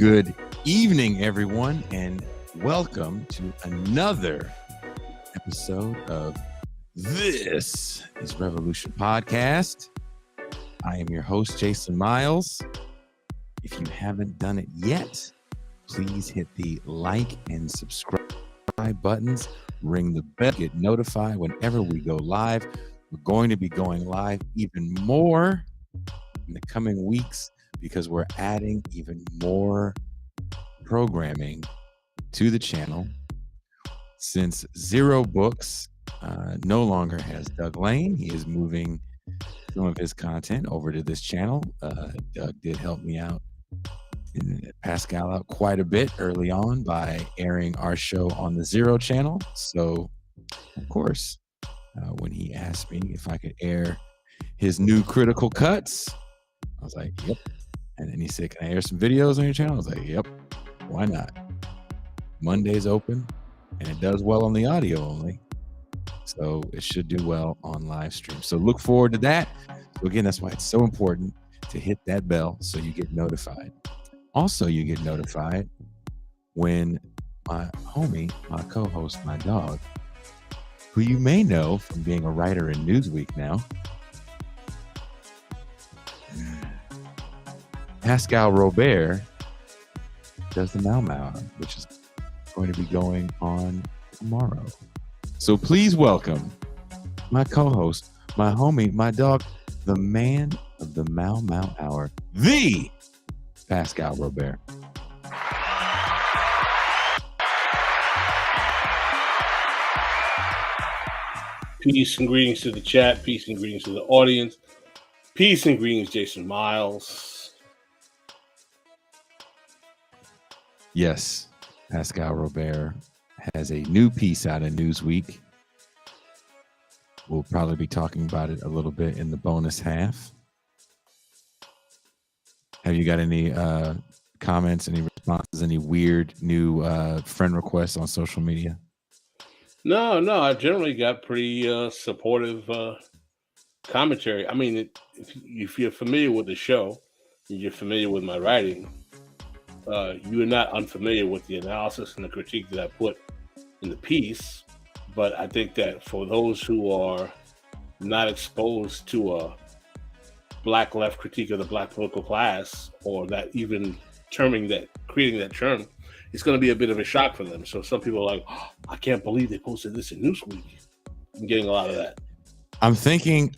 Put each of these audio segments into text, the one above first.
Good evening, everyone, and welcome to another episode of This is Revolution Podcast. I am your host, Jason Miles. If you haven't done it yet, please hit the like and subscribe buttons, ring the bell, get notified whenever we go live. We're going to be going live even more in the coming weeks because we're adding even more programming to the channel. Since Zero Books no longer has Doug Lane, he is moving some of his content over to this channel. Doug did help me out and Pascal out quite a bit early on by airing our show on the Zero channel. So, of course, when he asked me if I could air his new Critical Cuts, I was like, yep. And then he said, can I air some videos on your channel? I was like, yep, why not? Monday's open, and it does well on the audio only. So it should do well on live stream. So look forward to that. So again, that's why it's so important to hit that bell so you get notified. Also, you get notified when my homie, my co-host, my dog, who you may know from being a writer in Newsweek now, Pascal Robert, does the Mau Mau, which is going to be going on tomorrow. So please welcome my co-host, my homie, my dog, the man of the Mau Mau Hour, the Pascal Robert. Peace and greetings to the chat. Peace and greetings to the audience. Peace and greetings, Jason Miles. Yes, Pascal Robert has a new piece out in Newsweek. We'll probably be talking about it a little bit in the bonus half. Have you got any comments, any responses, any weird new friend requests on social media? No, I generally got pretty supportive commentary. I mean, if you're familiar with the show, and you're familiar with my writing, you are not unfamiliar with the analysis and the critique that I put in the piece. But I think that for those who are not exposed to a black left critique of the black political class, or that even creating that term, it's going to be a bit of a shock for them. So some people are like, oh, I can't believe they posted this in Newsweek. I'm getting a lot of that. I'm thinking,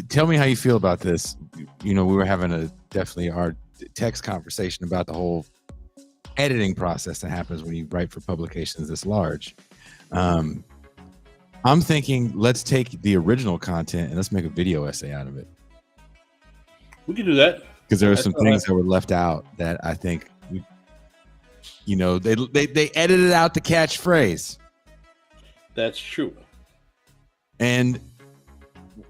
tell me how you feel about this. You know, we were having definitely our text conversation about the whole editing process that happens when you write for publications this large. I'm thinking, let's take the original content and let's make a video essay out of it. We can do that. Because there are some things that were left out that I think, they edited out the catchphrase. That's true. And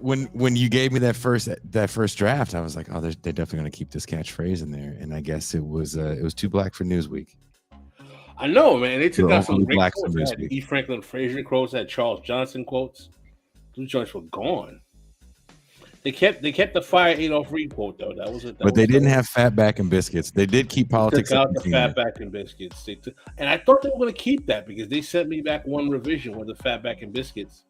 when you gave me that first draft, I was like, oh, they're definitely going to keep this catchphrase in there. And I guess it was too black for Newsweek. I know, man. They took out some great black quotes. They had E. Franklin Frazier quotes, had Charles Johnson quotes. Those joints were gone. They kept the Fire Adolf Reed quote though. But they didn't have Fatback and Biscuits. They did keep politics. Took out the Fatback and Biscuits. And I thought they were going to keep that because they sent me back one revision with the Fatback and Biscuits.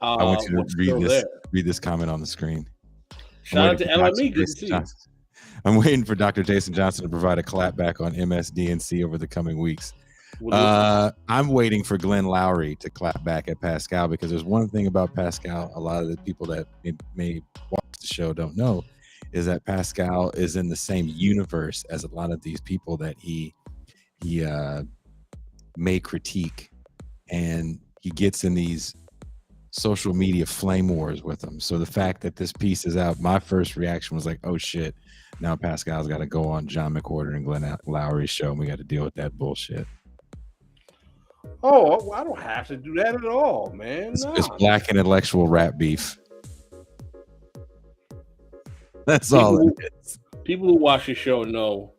I want you to read this comment on the screen. Shout out to LME. Good to see you. I'm waiting for Dr. Jason Johnson to provide a clapback on MSDNC over the coming weeks. I'm waiting for Glenn Lowry to clap back at Pascal because there's one thing about Pascal a lot of the people that may watch the show don't know is that Pascal is in the same universe as a lot of these people that he may critique, and he gets in these social media flame wars with them. So the fact that this piece is out, my first reaction was like, oh shit, now Pascal's got to go on John McWhorter and Glenn Lowry's show and we got to deal with that bullshit. Oh, I don't have to do that at all, man. It's black and intellectual rap beef. That's all it is. People who watch the show know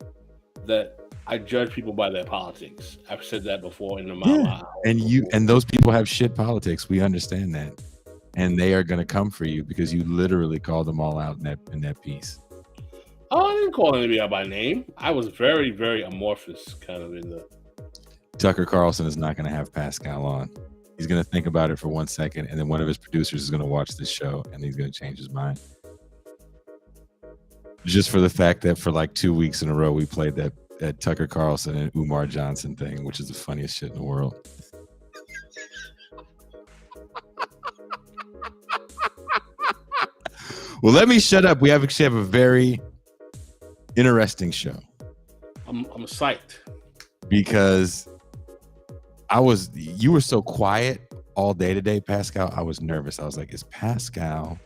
that I judge people by their politics. I've said that before in the mile. And those people have shit politics. We understand that, and they are going to come for you because you literally called them all out in that piece. Oh, I didn't call anybody out by name. I was very, very amorphous, kind of in the. Tucker Carlson is not going to have Pascal on. He's going to think about it for 1 second, and then one of his producers is going to watch this show, and he's going to change his mind. Just for the fact that for like 2 weeks in a row, we played that Tucker Carlson and Umar Johnson thing, which is the funniest shit in the world. Well, let me shut up. We actually have a very interesting show. I'm psyched because you were so quiet all day today, Pascal. I was nervous. I was like, is Pascal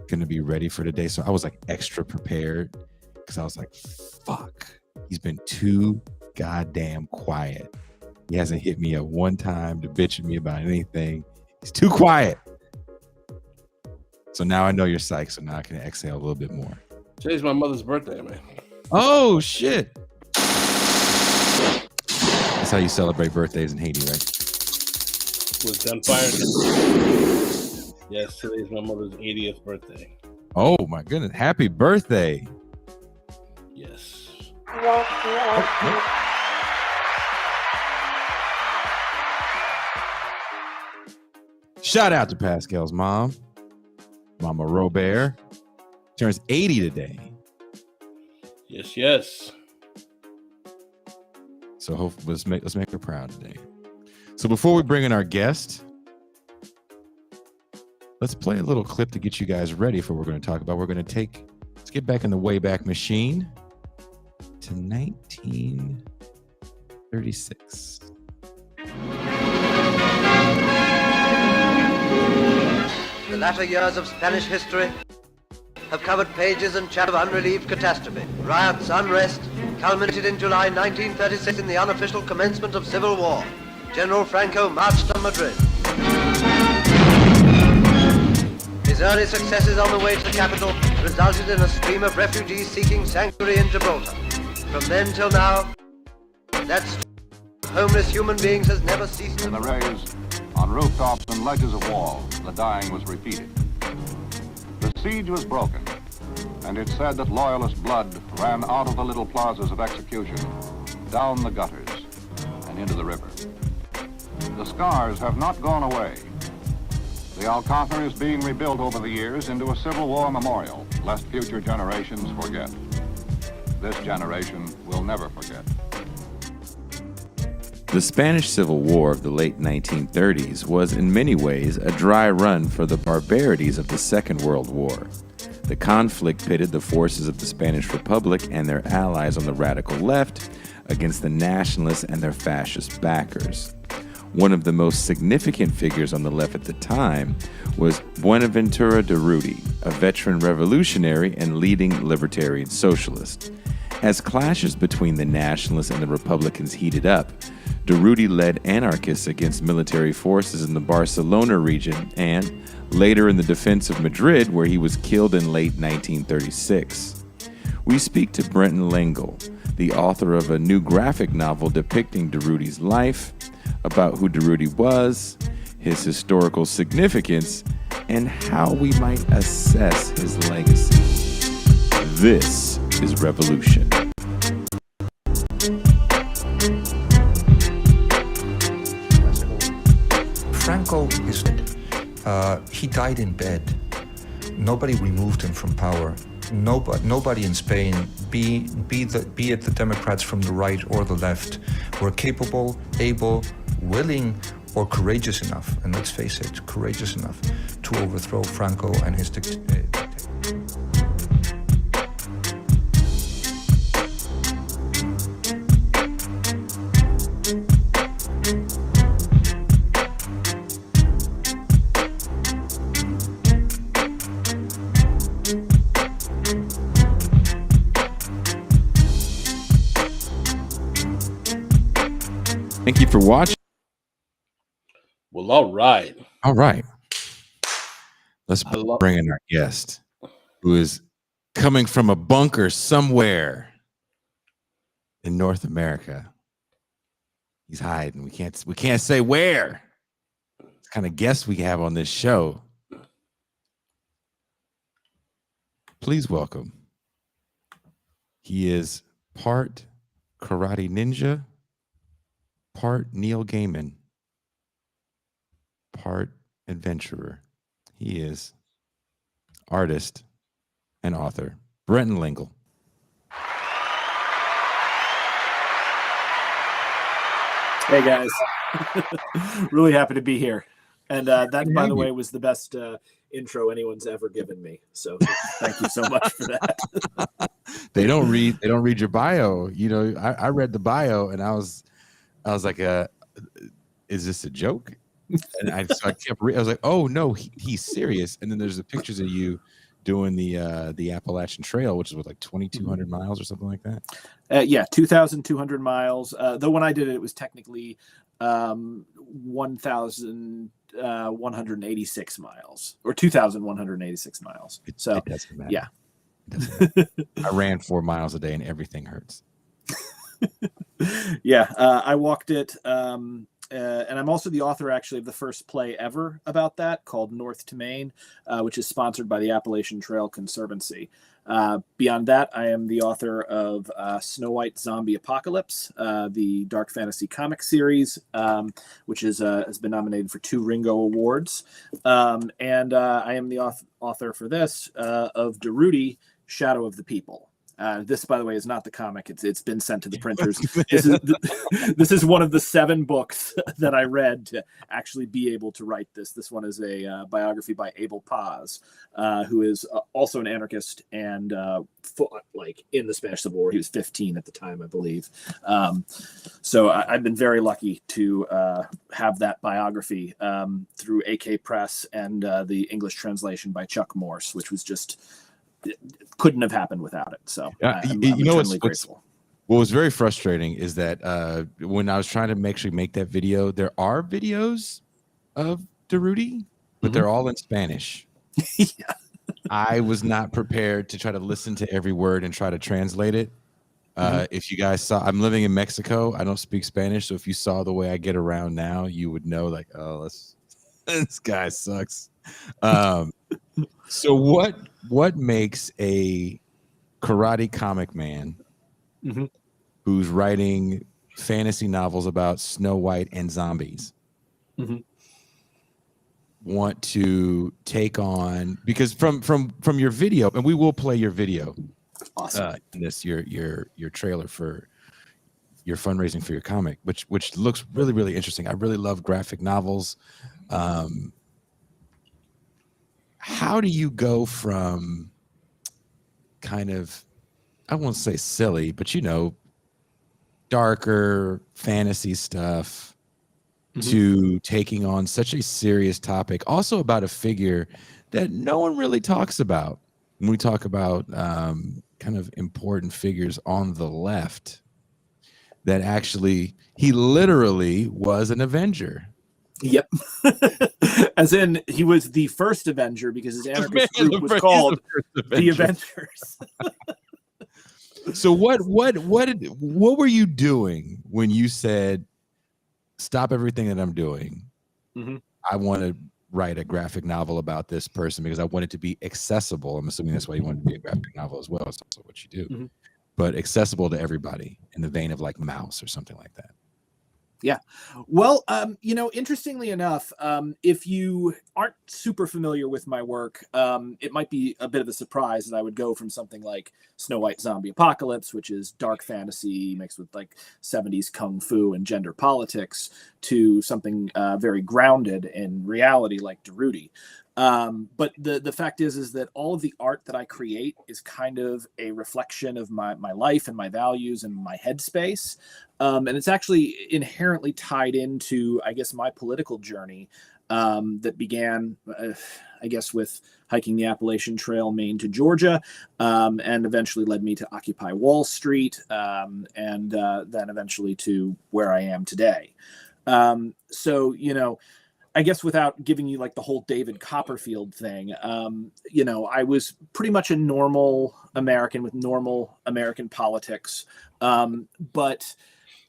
gonna be ready for today? So I was like extra prepared because I was like, fuck, he's been too goddamn quiet. He hasn't hit me up one time to bitch at me about anything. He's too quiet. So now I know you're psyched, so now I can exhale a little bit more. Today's my mother's birthday, man. Oh, shit. That's how you celebrate birthdays in Haiti, right? With gunfire. Yes, today's my mother's 80th birthday. Oh, my goodness. Happy birthday. Yes. Shout out to Pascal's mom. Mama Robert turns 80 today. Yes, yes. So hopefully let's make her proud today. So before we bring in our guest, let's play a little clip to get you guys ready for what we're going to talk about. Let's get back in the Wayback Machine to 1936. The latter years of Spanish history have covered pages and chapters of unrelieved catastrophe. Riots, unrest, culminated in July 1936 in the unofficial commencement of civil war. General Franco marched on Madrid. His early successes on the way to the capital resulted in a stream of refugees seeking sanctuary in Gibraltar. From then till now, that stream of homeless human beings has never ceased. In the rays, on rooftops and ledges of walls, the dying was repeated. The siege was broken, and it said that loyalist blood ran out of the little plazas of execution, down the gutters, and into the river. The scars have not gone away. The Alcázar is being rebuilt over the years into a Civil War memorial, lest future generations forget. This generation will never forget. The Spanish Civil War of the late 1930s was in many ways a dry run for the barbarities of the Second World War. The conflict pitted the forces of the Spanish Republic and their allies on the radical left against the nationalists and their fascist backers. One of the most significant figures on the left at the time was Buenaventura Durruti, a veteran revolutionary and leading libertarian socialist. As clashes between the nationalists and the Republicans heated up, Durruti led anarchists against military forces in the Barcelona region and later in the defense of Madrid, where he was killed in late 1936. We speak to Brenton Lengel, the author of a new graphic novel depicting Durruti's life, about who Durruti was, his historical significance, and how we might assess his legacy. This is Revolution. Franco he died in bed. Nobody removed him from power. Nobody in Spain, be it the Democrats from the right or the left, were capable, able, willing, or courageous enough, and let's face it, courageous enough to overthrow Franco and his dictatorship. Thank you for watching. Well, all right. All right. Let's bring in our guest, who is coming from a bunker somewhere in North America. He's hiding. We can't say where. It's the kind of guest we have on this show. Please welcome He is part karate ninja, part Neil Gaiman, part adventurer. He is artist and author, Brenton Lengel. Hey guys, really happy to be here. And that, by the way, was the best intro anyone's ever given me. So thank you so much for that. They don't read your bio. You know, I read the bio and I was like, is this a joke? And I kept I was like, oh no, he's serious. And then there's the pictures of you doing the Appalachian Trail, which is what, like 2,200 miles or something like that. Yeah, 2,200 miles. Though when I did it, it was technically 1,186 miles or 2,186 miles. So it doesn't matter. Yeah. I ran 4 miles a day and everything hurts. Yeah, I walked it. And I'm also the author, actually, of the first play ever about that, called North to Maine, which is sponsored by the Appalachian Trail Conservancy. Beyond that, I am the author of Snow White Zombie Apocalypse, the dark fantasy comic series, which has been nominated for 2 Ringo Awards. And I am the author for this of Durruti, Shadow of the People. This, by the way, is not the comic. It's been sent to the printers. This is one of the 7 books that I read to actually be able to write this. This one is a biography by Abel Paz, who is also an anarchist and like in the Spanish Civil War. He was 15 at the time, I believe. So I've been very lucky to have that biography through AK Press and the English translation by Chuck Morse, which was just... it couldn't have happened without it. So I'm eternally grateful. What was very frustrating is that when I was trying to make that video, there are videos of Durruti, but they're all in Spanish. Yeah. I was not prepared to try to listen to every word and try to translate it. If you guys saw, I'm living in Mexico. I don't speak Spanish. So if you saw the way I get around now, you would know, like, oh, this guy sucks. So what makes a karate comic man who's writing fantasy novels about Snow White and zombies want to take on, because from your video, and we will play your video, Awesome. in this your trailer for your fundraising for your comic, which looks really, really interesting. I really love graphic novels. How do you go from kind of, I won't say silly, but darker fantasy stuff to taking on such a serious topic, also about a figure that no one really talks about when we talk about kind of important figures on the left, that actually he literally was an Avenger. Yep. As in, he was the first Avenger because his anarchist group was called the Avengers. So what were you doing when you said, stop everything that I'm doing? I want to write a graphic novel about this person because I want it to be accessible. I'm assuming that's why you want it to be a graphic novel as well. It's also what you do, but accessible to everybody in the vein of like Mouse or something like that. Yeah. Well, interestingly enough, if you aren't super familiar with my work, it might be a bit of a surprise that I would go from something like Snow White Zombie Apocalypse, which is dark fantasy mixed with like 70s kung fu and gender politics, to something very grounded in reality like Durruti. But the fact is that all of the art that I create is kind of a reflection of my life and my values and my headspace. And it's actually inherently tied into, I guess, my political journey that began, I guess, with hiking the Appalachian Trail, Maine to Georgia, and eventually led me to Occupy Wall Street, and then eventually to where I am today. So, I guess without giving you like the whole David Copperfield thing, I was pretty much a normal American with normal American politics. But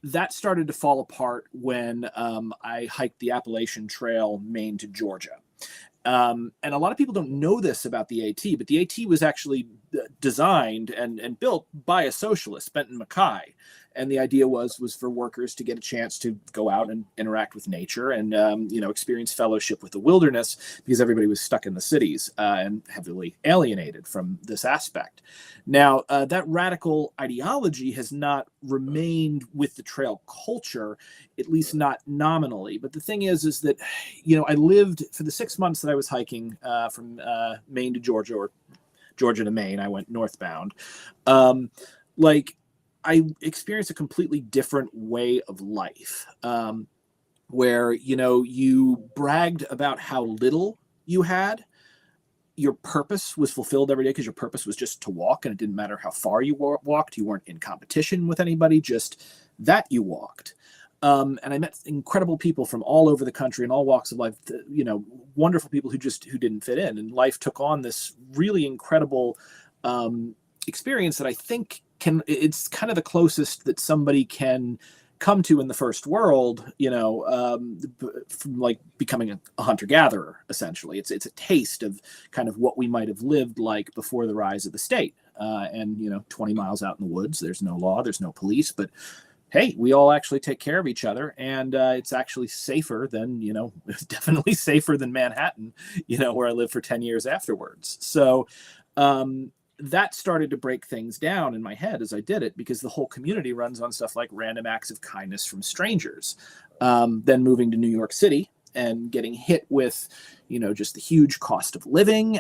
that started to fall apart when I hiked the Appalachian Trail, Maine to Georgia. And a lot of people don't know this about the AT, but the AT was actually designed and built by a socialist, Brenton Lengel. And the idea was for workers to get a chance to go out and interact with nature and, experience fellowship with the wilderness, because everybody was stuck in the cities and heavily alienated from this aspect. Now, that radical ideology has not remained with the trail culture, at least not nominally. But the thing is that, I lived for the 6 months that I was hiking from Maine to Georgia, or Georgia to Maine. I went northbound. I experienced a completely different way of life, where, you bragged about how little you had. Your purpose was fulfilled every day because your purpose was just to walk, and it didn't matter how far you walked. You weren't in competition with anybody, just that you walked. And I met incredible people from all over the country in all walks of life, wonderful people who didn't fit in. And life took on this really incredible experience that I think it's kind of the closest that somebody can come to in the first world, from like becoming a hunter-gatherer, essentially. It's a taste of kind of what we might have lived like before the rise of the state. 20 miles out in the woods, there's no law, there's no police, but hey, we all actually take care of each other, and it's actually safer than, definitely safer than Manhattan, where I lived for 10 years afterwards. So that started to break things down in my head as I did it, because the whole community runs on stuff like random acts of kindness from strangers. Then moving to New York City and getting hit with, just the huge cost of living,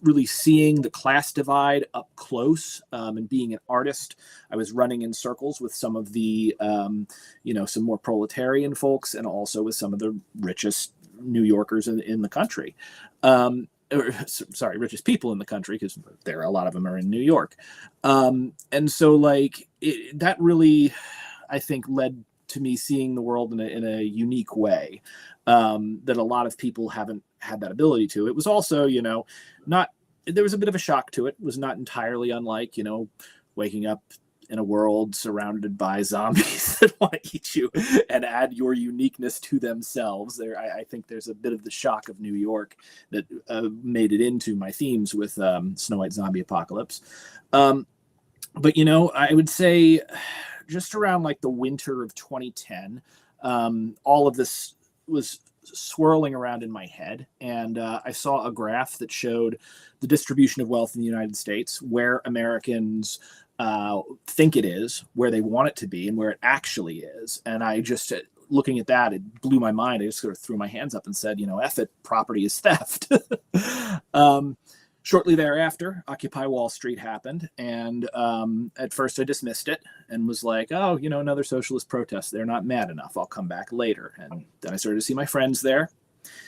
really seeing the class divide up close, and being an artist, I was running in circles with some of the, some more proletarian folks, and also with some of the richest New Yorkers in the country. Richest people in the country, because a lot of them are in New York. And so that really, I think, led to me seeing the world in a unique way, that a lot of people haven't had that ability to. It was also, there was a bit of a shock to it. It was not entirely unlike, waking up in a world surrounded by zombies that want to eat you and add your uniqueness to themselves. I think there's a bit of the shock of New York that made it into my themes with Snow White Zombie Apocalypse. But, I would say just around the winter of 2010, all of this was swirling around in my head. And I saw a graph that showed the distribution of wealth in the United States, where Americans think it is, where they want it to be, and where it actually is. And I just, looking at that, it blew my mind. I just sort of threw my hands up and said, F it, property is theft. Shortly thereafter, Occupy Wall Street happened. And at first I dismissed it and was like, oh, another socialist protest. They're not mad enough. I'll come back later. And then I started to see my friends there.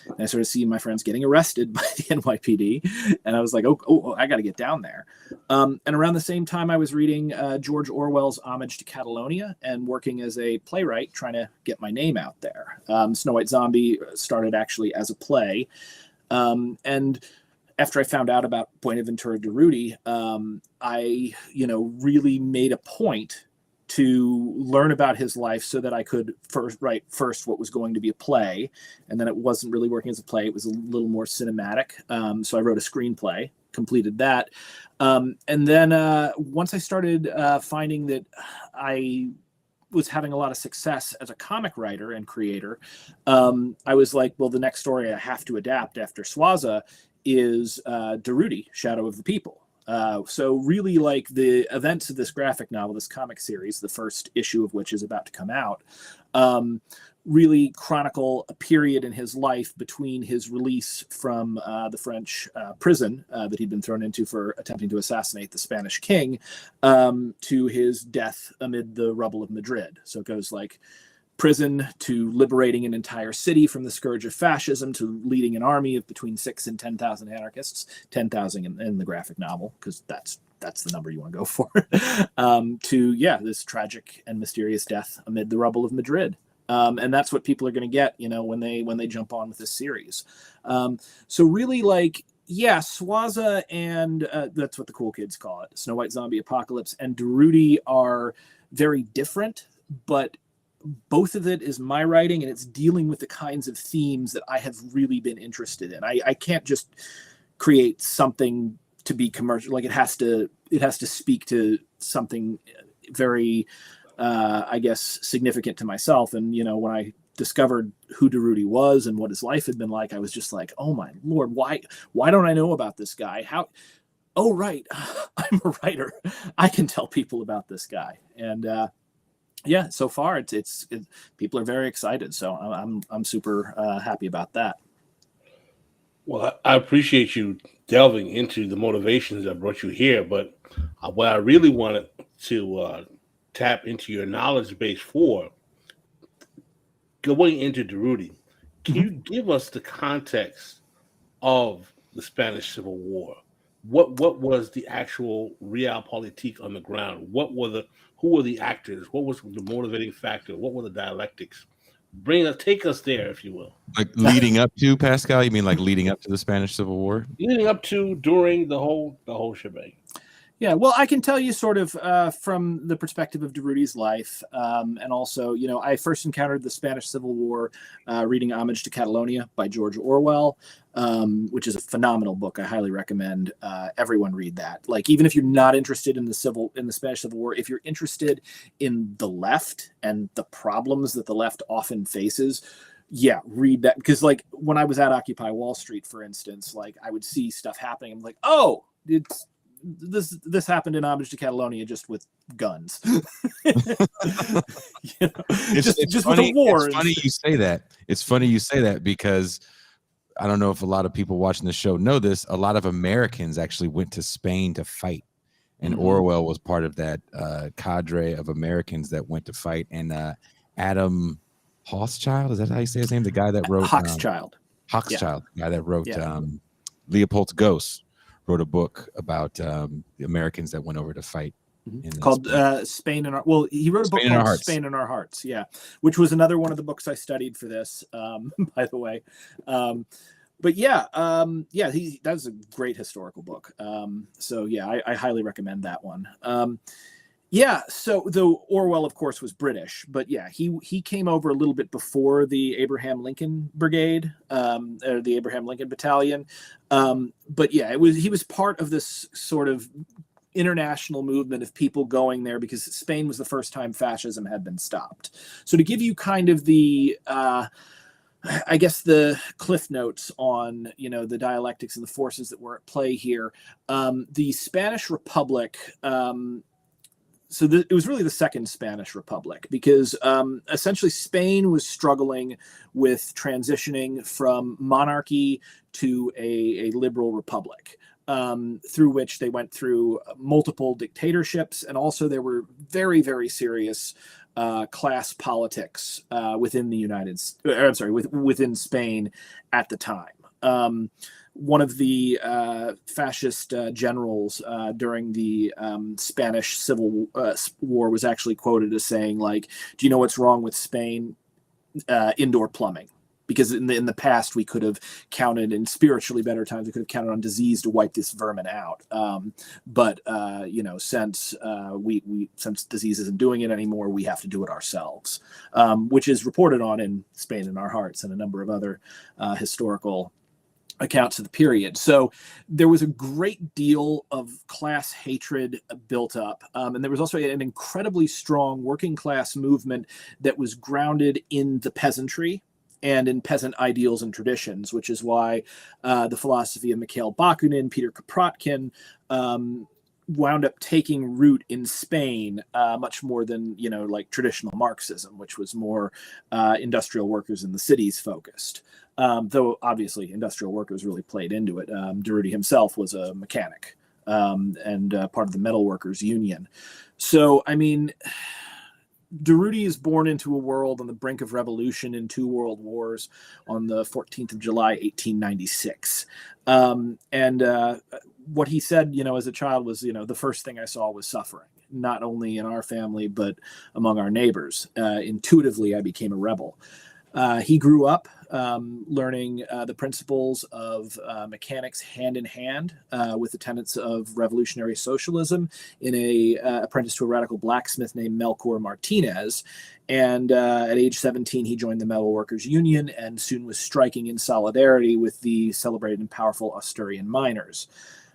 And I started seeing my friends getting arrested by the NYPD. And I was like, oh, I got to get down there. And around the same time, I was reading George Orwell's Homage to Catalonia and working as a playwright, trying to get my name out there. Snow White Zombie started actually as a play. And after I found out about Buenaventura Durruti, I, really made a point to learn about his life so that I could write what was going to be a play. And then it wasn't really working as a play. It was a little more cinematic. So I wrote a screenplay, completed that. And then once I started finding that I was having a lot of success as a comic writer and creator, I was like, well, the next story I have to adapt after Swaza is Durruti, Shadow of the People. So really, the events of this graphic novel, this comic series, the first issue of which is about to come out, really chronicle a period in his life between his release from the French prison that he'd been thrown into for attempting to assassinate the Spanish king, to his death amid the rubble of Madrid. So it goes prison to liberating an entire city from the scourge of fascism, to leading an army of between 6,000 and 10,000 anarchists, 10,000 in the graphic novel, because that's the number you want to go for, to this tragic and mysterious death amid the rubble of Madrid. And that's what people are going to get, when they jump on with this series. So really, Swaza and that's what the cool kids call it, Snow White Zombie Apocalypse, and Durruti are very different, but both of it is my writing, and it's dealing with the kinds of themes that I have really been interested in. I can't just create something to be commercial. Like it has to speak to something very, I guess, significant to myself. And, when I discovered who Durruti was and what his life had been like, I was just like, oh my Lord, why don't I know about this guy? Oh, right. I'm a writer. I can tell people about this guy. And, yeah, so far it's people are very excited. So I'm super happy about that. Well, I appreciate you delving into the motivations that brought you here, but what I really wanted to tap into your knowledge base for, going into Durruti, can you give us the context of the Spanish Civil War? What was the actual realpolitik on the ground? Who were the actors? What was the motivating factor? What were the dialectics? Take us there, if you will. Like leading up to, Pascal? You mean like leading up to the Spanish Civil War? Leading up to, during the whole shebang. Yeah, well, I can tell you sort of from the perspective of Durruti's life, and also, I first encountered the Spanish Civil War reading Homage to Catalonia by George Orwell, which is a phenomenal book. I highly recommend everyone read that. Like, even if you're not interested in the Spanish Civil War, if you're interested in the left and the problems that the left often faces, yeah, read that. Because, like, when I was at Occupy Wall Street, for instance, like, I would see stuff happening. I'm like, oh, this happened in Homage to Catalonia, just with guns. Just funny, with the war. It's funny you say that. It's funny you say that because I don't know if a lot of people watching the show know this. A lot of Americans actually went to Spain to fight, and Orwell was part of that cadre of Americans that went to fight. And Adam Hochschild, is that how you say his name? The guy that wrote Hochschild. The guy that wrote Leopold's Ghost. Wrote a book about the Americans that went over to fight. Called Spain in Our... Well, he wrote a book called Spain in Our Hearts, yeah, which was another one of the books I studied for this, by the way. But yeah, that's a great historical book. So yeah, I highly recommend that one. Yeah, so though Orwell, of course, was British, but yeah, he came over a little bit before the Abraham Lincoln Brigade, or the Abraham Lincoln Battalion. But yeah, he was part of this sort of international movement of people going there because Spain was the first time fascism had been stopped. So to give you kind of the I guess the cliff notes on, the dialectics and the forces that were at play here, the Spanish Republic, so it was really the Second Spanish Republic because essentially Spain was struggling with transitioning from monarchy to a liberal republic, through which they went through multiple dictatorships. And also there were very, very serious class politics within within Spain at the time. One of the fascist generals during the Spanish Civil War was actually quoted as saying, like, do you know what's wrong with Spain? Indoor plumbing. Because in the past, we could have counted, in spiritually better times, we could have counted on disease to wipe this vermin out. But since since disease isn't doing it anymore, we have to do it ourselves, which is reported on in Spain in Our Hearts and a number of other historical accounts of the period. So there was a great deal of class hatred built up. And there was also an incredibly strong working class movement that was grounded in the peasantry and in peasant ideals and traditions, which is why the philosophy of Mikhail Bakunin, Peter Kropotkin, wound up taking root in Spain much more than, like traditional Marxism, which was more industrial workers in the cities focused. Though obviously industrial workers really played into it. Durruti himself was a mechanic and part of the metal workers union. So, I mean, Durruti is born into a world on the brink of revolution in 2 world wars on the 14th of July, 1896. What he said, as a child was, the first thing I saw was suffering, not only in our family, but among our neighbors. Intuitively, I became a rebel. He grew up learning the principles of mechanics hand in hand with the tenets of revolutionary socialism in a apprentice to a radical blacksmith named Melchor Martinez. And at age 17, he joined the Metal Workers Union and soon was striking in solidarity with the celebrated and powerful Asturian miners.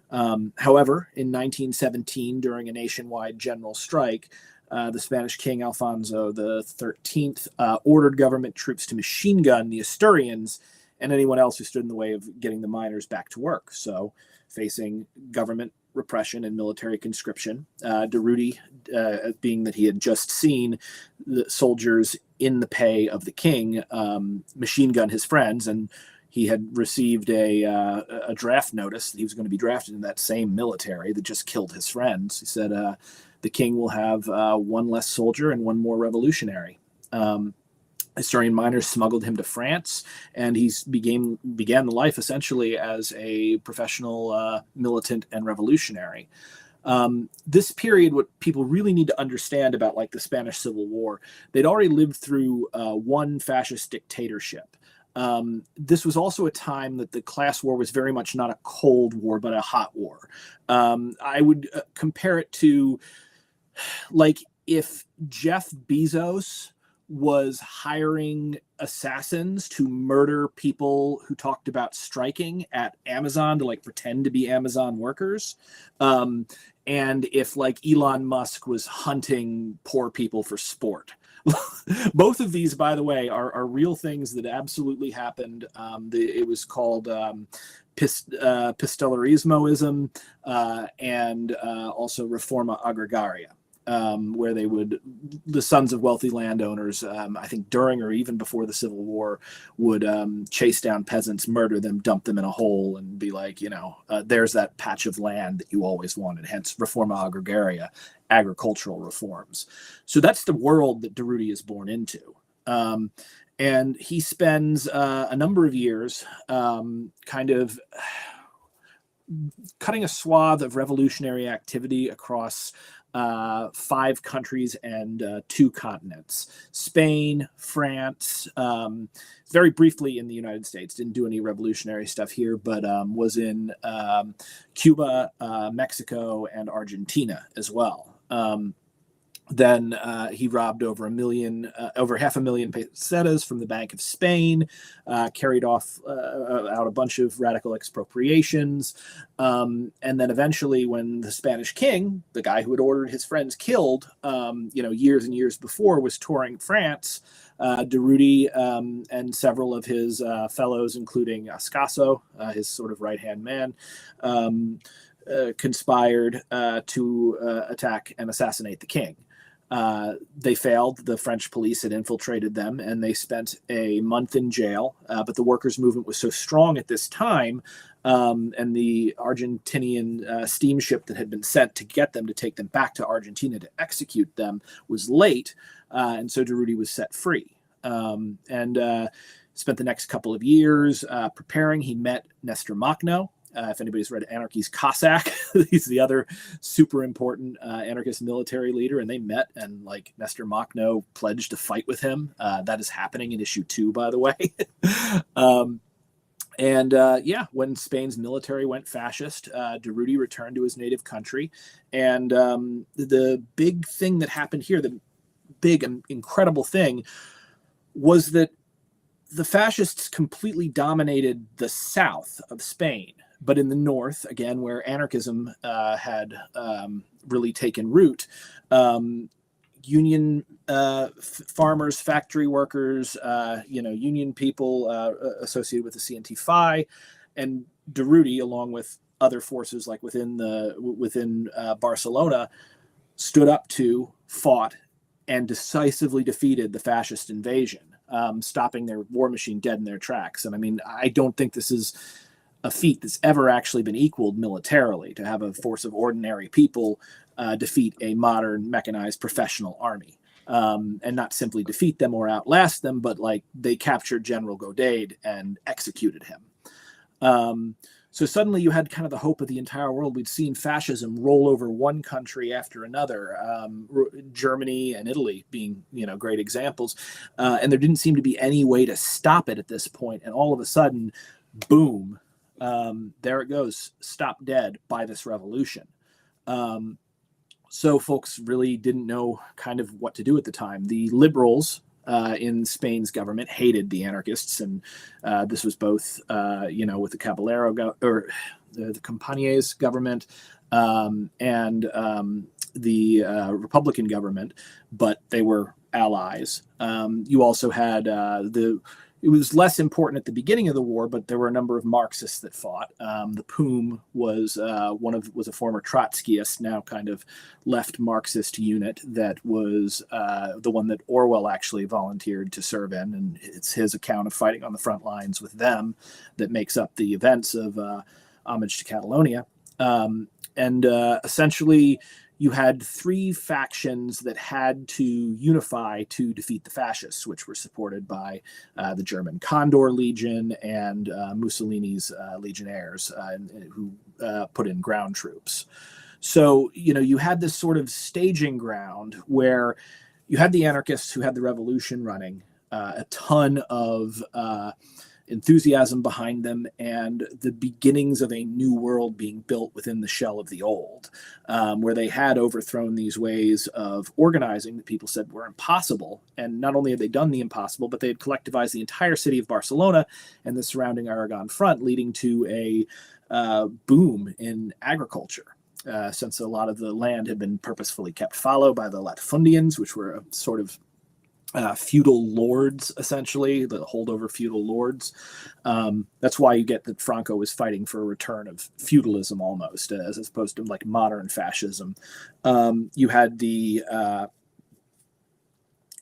However, in 1917, during a nationwide general strike, the Spanish king Alfonso XIII ordered government troops to machine gun the Asturians and anyone else who stood in the way of getting the miners back to work. So, facing government repression and military conscription, Durruti, being that he had just seen the soldiers in the pay of the king machine gun his friends, and he had received a draft notice that he was going to be drafted in that same military that just killed his friends. He said, the king will have one less soldier and one more revolutionary. Asturian miners smuggled him to France, and he began the life essentially as a professional militant and revolutionary. This period, what people really need to understand about like the Spanish Civil War, they'd already lived through one fascist dictatorship. This was also a time that the class war was very much not a cold war, but a hot war. I would compare it to like if Jeff Bezos was hiring assassins to murder people who talked about striking at Amazon to like pretend to be Amazon workers. And if like Elon Musk was hunting poor people for sport. Both of these, by the way, are real things that absolutely happened. It was called Pistolerismoism and also Reforma Agraria. Where they would, the sons of wealthy landowners, I think during or even before the Civil War, would chase down peasants, murder them, dump them in a hole, and be like, there's that patch of land that you always wanted, hence Reforma Agraria, agricultural reforms. So that's the world that Durruti is born into. And he spends a number of years kind of cutting a swath of revolutionary activity across 5 countries and 2 continents: Spain, France, very briefly in the United States, didn't do any revolutionary stuff here, but was in Cuba, Mexico, and Argentina as well. Then he robbed over 500,000 pesetas from the Bank of Spain, carried out a bunch of radical expropriations. And then eventually when the Spanish king, the guy who had ordered his friends killed, years and years before, was touring France, Durruti and several of his fellows, including Ascaso, his sort of right-hand man, conspired to attack and assassinate the king. They failed. The French police had infiltrated them, and they spent a month in jail. But the workers' movement was so strong at this time, and the Argentinian steamship that had been sent to get them to take them back to Argentina to execute them was late, and so Durruti was set free. And spent the next couple of years preparing. He met Nestor Makhno. If anybody's read Anarchy's Cossack, he's the other super important anarchist military leader, and they met, and like Nestor Makhno pledged to fight with him. That is happening in issue 2, by the way. When Spain's military went fascist, Durruti returned to his native country, and the big thing that happened here, the big and incredible thing, was that the fascists completely dominated the south of Spain. But in the north, again, where anarchism had really taken root, union farmers, factory workers, union people associated with the CNT-FI, and Durruti, along with other forces like within Barcelona, stood up to, fought, and decisively defeated the fascist invasion, stopping their war machine dead in their tracks. And I mean, I don't think this is a feat that's ever actually been equaled militarily, to have a force of ordinary people defeat a modern mechanized professional army, and not simply defeat them or outlast them, but like they captured General Godade and executed him. So suddenly you had kind of the hope of the entire world. We'd seen fascism roll over one country after another, Germany and Italy being, great examples. And there didn't seem to be any way to stop it at this point. And all of a sudden, boom, there it goes, stop dead by this revolution. So folks really didn't know kind of what to do at the time. The liberals in Spain's government hated the anarchists, and this was both, with the Caballero the Compañes government and the Republican government, but they were allies. You also had it was less important at the beginning of the war, but there were a number of Marxists that fought. The POUM was was a former Trotskyist, now kind of left Marxist unit that was the one that Orwell actually volunteered to serve in, and it's his account of fighting on the front lines with them that makes up the events of Homage to Catalonia. Essentially, you had three factions that had to unify to defeat the fascists, which were supported by the German Condor Legion and Mussolini's legionnaires, who put in ground troops. So, you had this sort of staging ground where you had the anarchists who had the revolution running, a ton of enthusiasm behind them, and the beginnings of a new world being built within the shell of the old, where they had overthrown these ways of organizing that people said were impossible. And not only had they done the impossible, but they had collectivized the entire city of Barcelona and the surrounding Aragon front, leading to a boom in agriculture. Since a lot of the land had been purposefully kept fallow by the Latifundians, which were a sort of feudal lords, essentially, the holdover feudal lords. That's why you get that Franco was fighting for a return of feudalism almost, as opposed to like modern fascism. You had the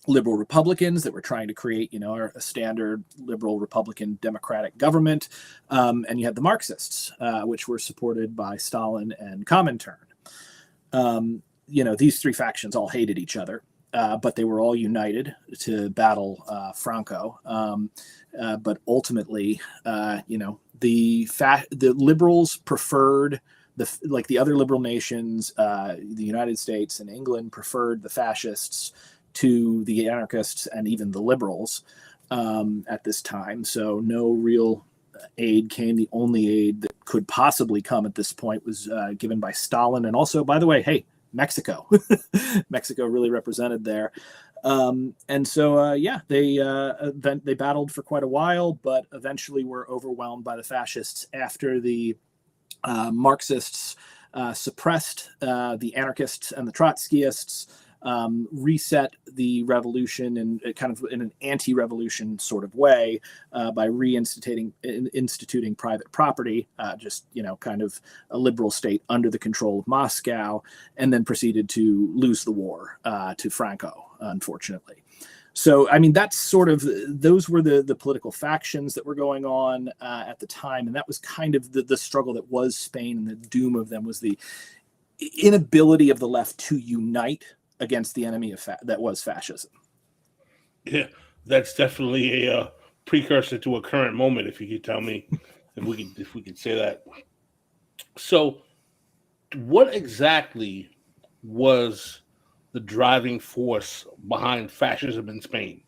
liberal Republicans that were trying to create, a standard liberal Republican democratic government. And you had the Marxists, which were supported by Stalin and Comintern. These three factions all hated each other. But they were all united to battle Franco. But ultimately, the liberals preferred the other liberal nations, the United States and England preferred the fascists to the anarchists and even the liberals at this time. So no real aid came. The only aid that could possibly come at this point was given by Stalin. And also, by the way, hey, Mexico. Mexico really represented there. They battled for quite a while, but eventually were overwhelmed by the fascists after the Marxists suppressed the anarchists and the Trotskyists, reset the revolution in kind of in an anti-revolution sort of way by instituting private property, kind of a liberal state under the control of Moscow, and then proceeded to lose the war to Franco, unfortunately. So, I mean, that's sort of, those were the political factions that were going on at the time. And that was kind of the struggle that was Spain, and the doom of them was the inability of the left to unite against the enemy of that was fascism. Yeah, that's definitely a precursor to a current moment, if you could tell me, if we could say that. So, what exactly was the driving force behind fascism in Spain?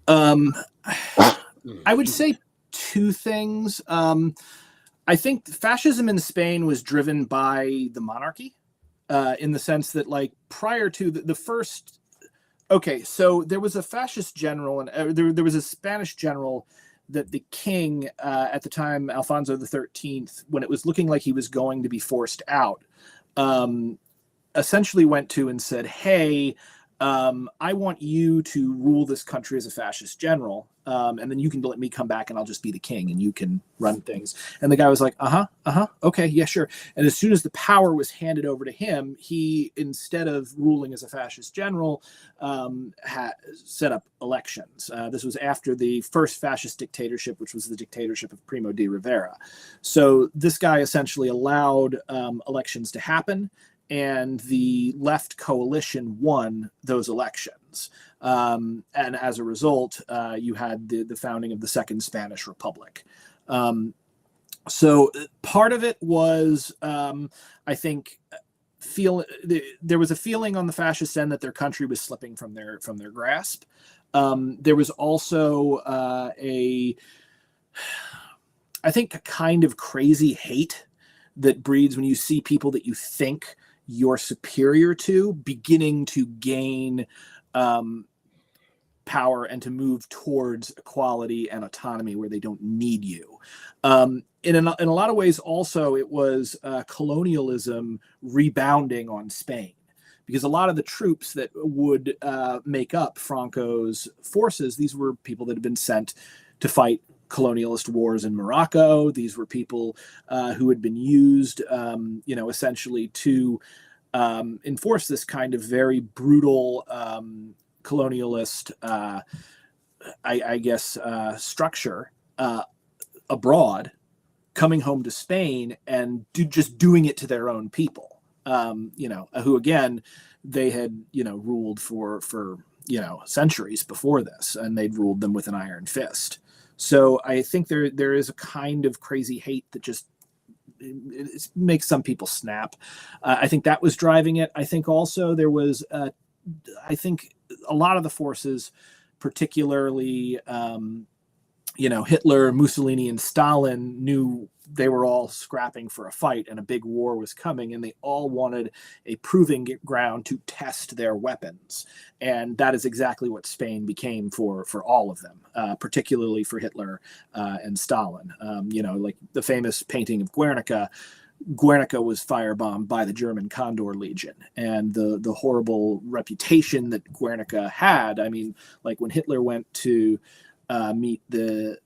I would say two things. I think fascism in Spain was driven by the monarchy, in the sense that, like, prior to the first, okay, so there was a fascist general, and there was a Spanish general that the king at the time, Alfonso XIII, when it was looking like he was going to be forced out, essentially went to and said, hey, I want you to rule this country as a fascist general, and then you can let me come back and I'll just be the king and you can run things. And the guy was like, okay, yeah, sure. And as soon as the power was handed over to him, he, instead of ruling as a fascist general, set up elections. This was after the first fascist dictatorship, which was the dictatorship of Primo de Rivera. So this guy essentially allowed elections to happen, and the left coalition won those elections. And as a result, you had the founding of the Second Spanish Republic. So part of it was, I think, there was a feeling on the fascist end that their country was slipping from their grasp. There was also I think, a kind of crazy hate that breeds when you see people that you think you're superior to beginning to gain power and to move towards equality and autonomy where they don't need you. In a lot of ways, also, it was colonialism rebounding on Spain, because a lot of the troops that would make up Franco's forces, these were people that had been sent to fight colonialist wars in Morocco. These were people who had been used, essentially to enforce this kind of very brutal colonialist, structure abroad, coming home to Spain and just doing it to their own people, who, again, they had, ruled for centuries before this, and they'd ruled them with an iron fist. So I think there is a kind of crazy hate that just it makes some people snap. I think that was driving it. I think also there was, I think a lot of the forces, particularly, Hitler, Mussolini, and Stalin, knew they were all scrapping for a fight and a big war was coming, and they all wanted a proving ground to test their weapons. And that is exactly what Spain became for all of them, particularly for Hitler and Stalin. Like the famous painting of Guernica. Guernica was firebombed by the German Condor Legion, and the horrible reputation that Guernica had. I mean, like when Hitler went to meet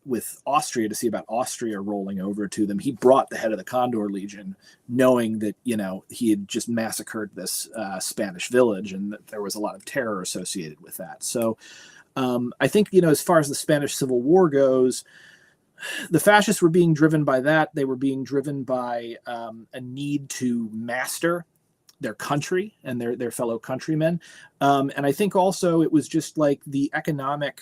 with Austria to see about Austria rolling over to them, he brought the head of the Condor Legion, knowing that he had just massacred this Spanish village, and that there was a lot of terror associated with that. So I think as far as the Spanish Civil War goes, the fascists were being driven by that. They were being driven by a need to master their country and their fellow countrymen. And I think also it was just like the economic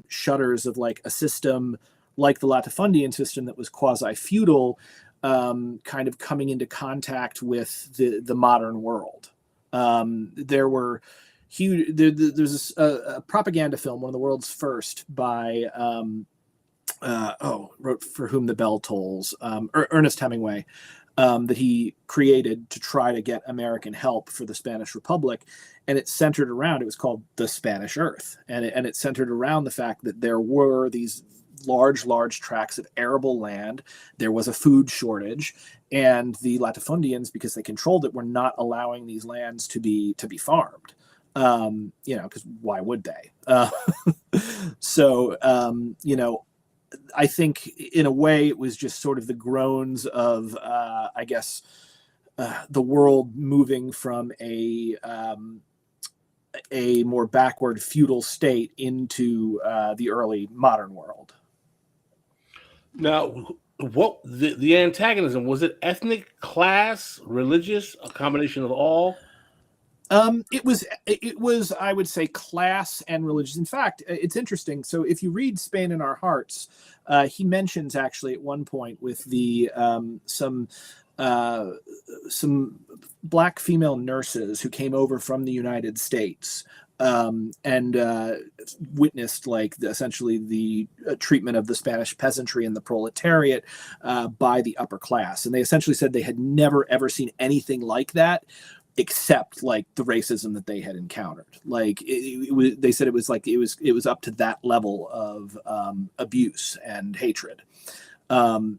shutters of like a system like the Latifundian system that was quasi-feudal, kind of coming into contact with the modern world. There were huge, there's a propaganda film, one of the world's first, by wrote For Whom the Bell Tolls, Ernest Hemingway, that he created to try to get American help for the Spanish Republic. And it centered around, it was called The Spanish Earth. And it centered around the fact that there were these large tracts of arable land. There was a food shortage, and the Latifundians, because they controlled it, were not allowing these lands to be farmed. Because why would they? I think in a way it was just sort of the groans of, the world moving from a more backward feudal state into the early modern world. Now, what the antagonism, was it ethnic, class, religious, a combination of all? It was, I would say, class and religious. In fact, it's interesting. So if you read Spain in Our Hearts, he mentions actually at one point with the some black female nurses who came over from the United States and witnessed essentially the treatment of the Spanish peasantry and the proletariat by the upper class. And they essentially said they had never, ever seen anything like that, except like the racism that they had encountered. They said it was up to that level of abuse and hatred. So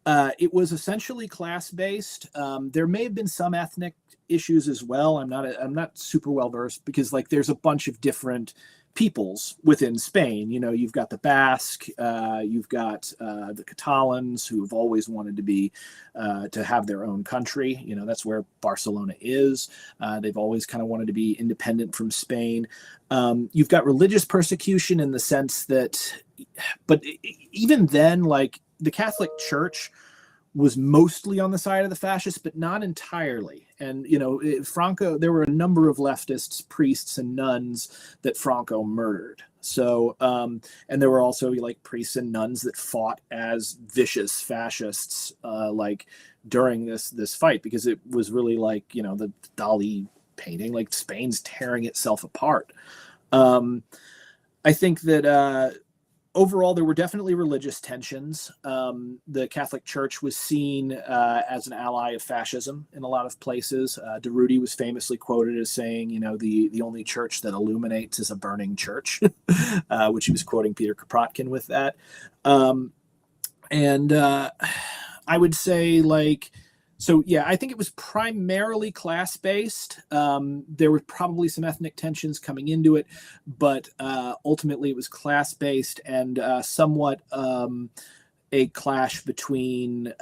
it was essentially class-based. There may have been some ethnic issues as well. I'm not super well versed, because there's a bunch of different peoples within Spain. You've got the Basque, you've got the Catalans, who have always wanted to have their own country. That's where Barcelona is. They've always kind of wanted to be independent from Spain. You've got religious persecution in the sense that, but even then, the Catholic Church was mostly on the side of the fascists, but not entirely. And, Franco, there were a number of leftists, priests and nuns that Franco murdered. So, and there were also like priests and nuns that fought as vicious fascists, like during this fight, because it was really like, the Dali painting, like Spain's tearing itself apart. I think that, overall, there were definitely religious tensions. The Catholic Church was seen as an ally of fascism in a lot of places. Durruti was famously quoted as saying, the only church that illuminates is a burning church, which he was quoting Peter Kropotkin with that. And I would say, I think it was primarily class-based. There were probably some ethnic tensions coming into it, but ultimately it was class-based and somewhat a clash between,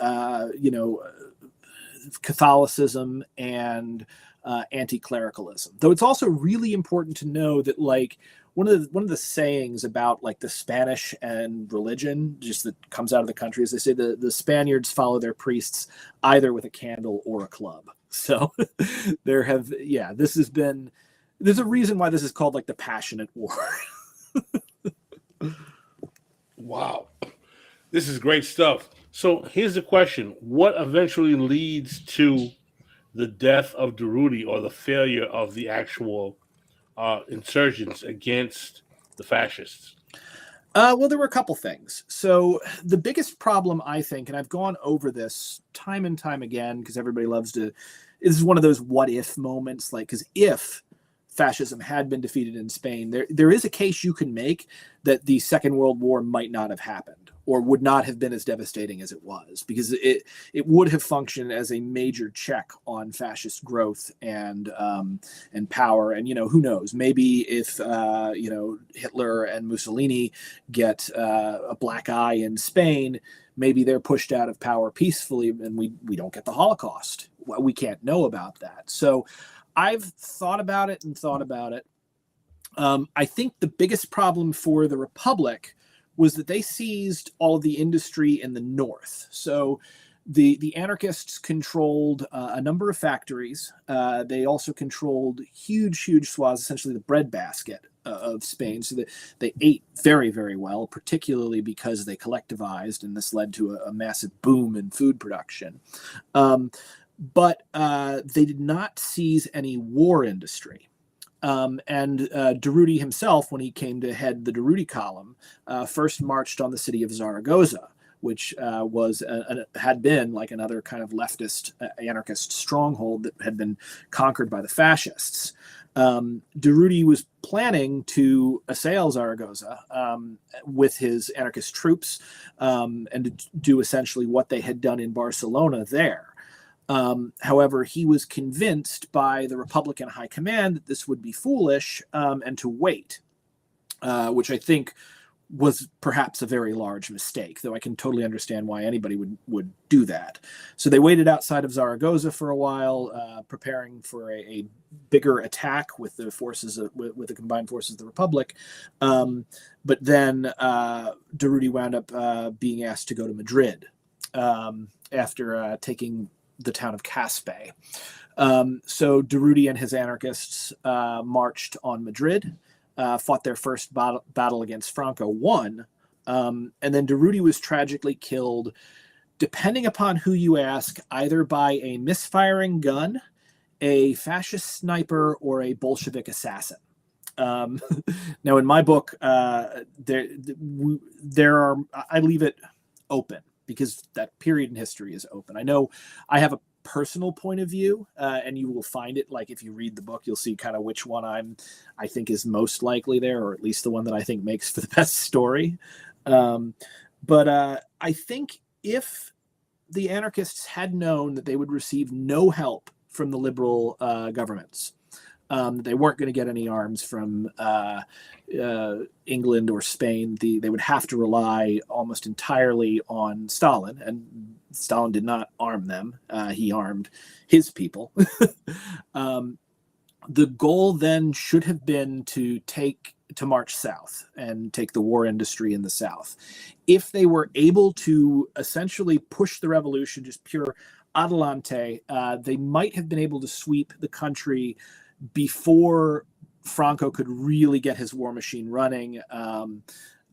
Catholicism and anti-clericalism. Though it's also really important to know that, one of the sayings about the Spanish and religion, just that comes out of the country, is they say the Spaniards follow their priests either with a candle or a club. So there's a reason why this is called the passionate war. Wow. This is great stuff. So here's the question. What eventually leads to the death of Durruti, or the failure of the actual insurgents against the fascists? Well, there were a couple things. So the biggest problem, I think, and I've gone over this time and time again because everybody loves to, this is one of those what if moments, because if fascism had been defeated in Spain, there is a case you can make that the Second World War might not have happened, or would not have been as devastating as it was, because it would have functioned as a major check on fascist growth and power. And who knows? Maybe if Hitler and Mussolini get a black eye in Spain, maybe they're pushed out of power peacefully, and we don't get the Holocaust. Well, we can't know about that. So I've thought about it. I think the biggest problem for the Republic was that they seized all of the industry in the north. So the anarchists controlled a number of factories. They also controlled huge swaths, essentially the breadbasket of Spain. So they ate very, very well, particularly because they collectivized, and this led to a massive boom in food production. But they did not seize any war industry. And Durruti himself, when he came to head the Durruti column, first marched on the city of Zaragoza, which had been like another kind of leftist anarchist stronghold that had been conquered by the fascists. Durruti was planning to assail Zaragoza with his anarchist troops and to do essentially what they had done in Barcelona there. However, he was convinced by the Republican high command that this would be foolish and to wait, which I think was perhaps a very large mistake, though I can totally understand why anybody would do that. So they waited outside of Zaragoza for a while, preparing for a bigger attack with the forces with the combined forces of the Republic. But then Durruti wound up being asked to go to Madrid after taking the town of Caspe. So Durruti and his anarchists marched on Madrid, fought their first battle against Franco, won, and then Durruti was tragically killed, depending upon who you ask, either by a misfiring gun, a fascist sniper, or a Bolshevik assassin. Now, in my book, there are, I leave it open, because that period in history is open. I know I have a personal point of view, and you will find it, if you read the book, you'll see kind of which one I think is most likely there, or at least the one that I think makes for the best story. But I think if the anarchists had known that they would receive no help from the liberal governments, they weren't going to get any arms from England or Spain. They would have to rely almost entirely on Stalin, and Stalin did not arm them. He armed his people. The goal then should have been to take to march south and take the war industry in the South. If they were able to essentially push the revolution, just pure adelante, they might have been able to sweep the country before Franco could really get his war machine running.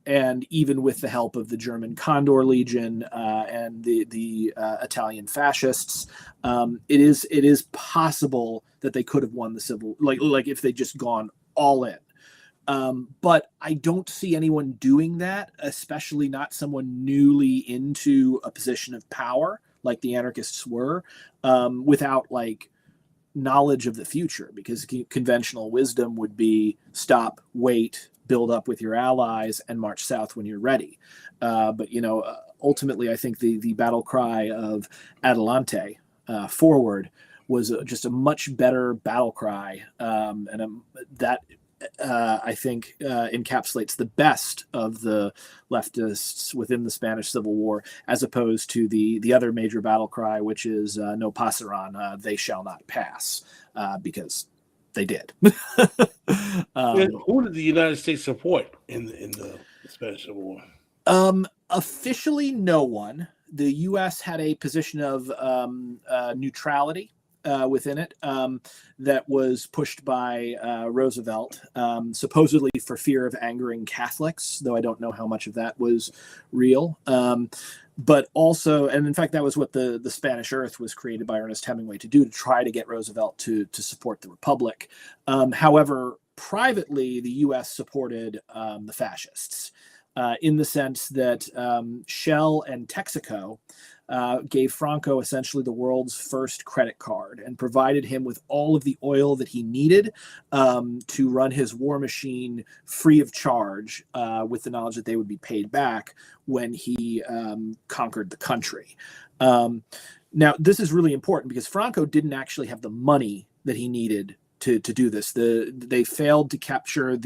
And even with the help of the German Condor Legion and the Italian fascists, it is possible that they could have won the civil, like if they just gone all in. But I don't see anyone doing that, especially not someone newly into a position of power like the anarchists were, without like knowledge of the future, because conventional wisdom would be stop, wait, build up with your allies, and march south when you're ready. But ultimately, I think the battle cry of Adelante, forward, was just a much better battle cry, and that I think encapsulates the best of the leftists within the Spanish Civil War, as opposed to the other major battle cry, which is no pasarán, they shall not pass, because they did. Who did the United States support in the Spanish Civil War? Officially, no one. The U.S. had a position of neutrality within it that was pushed by Roosevelt, supposedly for fear of angering Catholics, though I don't know how much of that was real. But also, and in fact, that was what the Spanish Earth was created by Ernest Hemingway to do, to try to get Roosevelt to support the Republic. However, privately, the U.S. supported the fascists in the sense that Shell and Texaco gave Franco essentially the world's first credit card and provided him with all of the oil that he needed to run his war machine free of charge, with the knowledge that they would be paid back when he conquered the country. Now, this is really important because Franco didn't actually have the money that he needed to do this. They failed to capture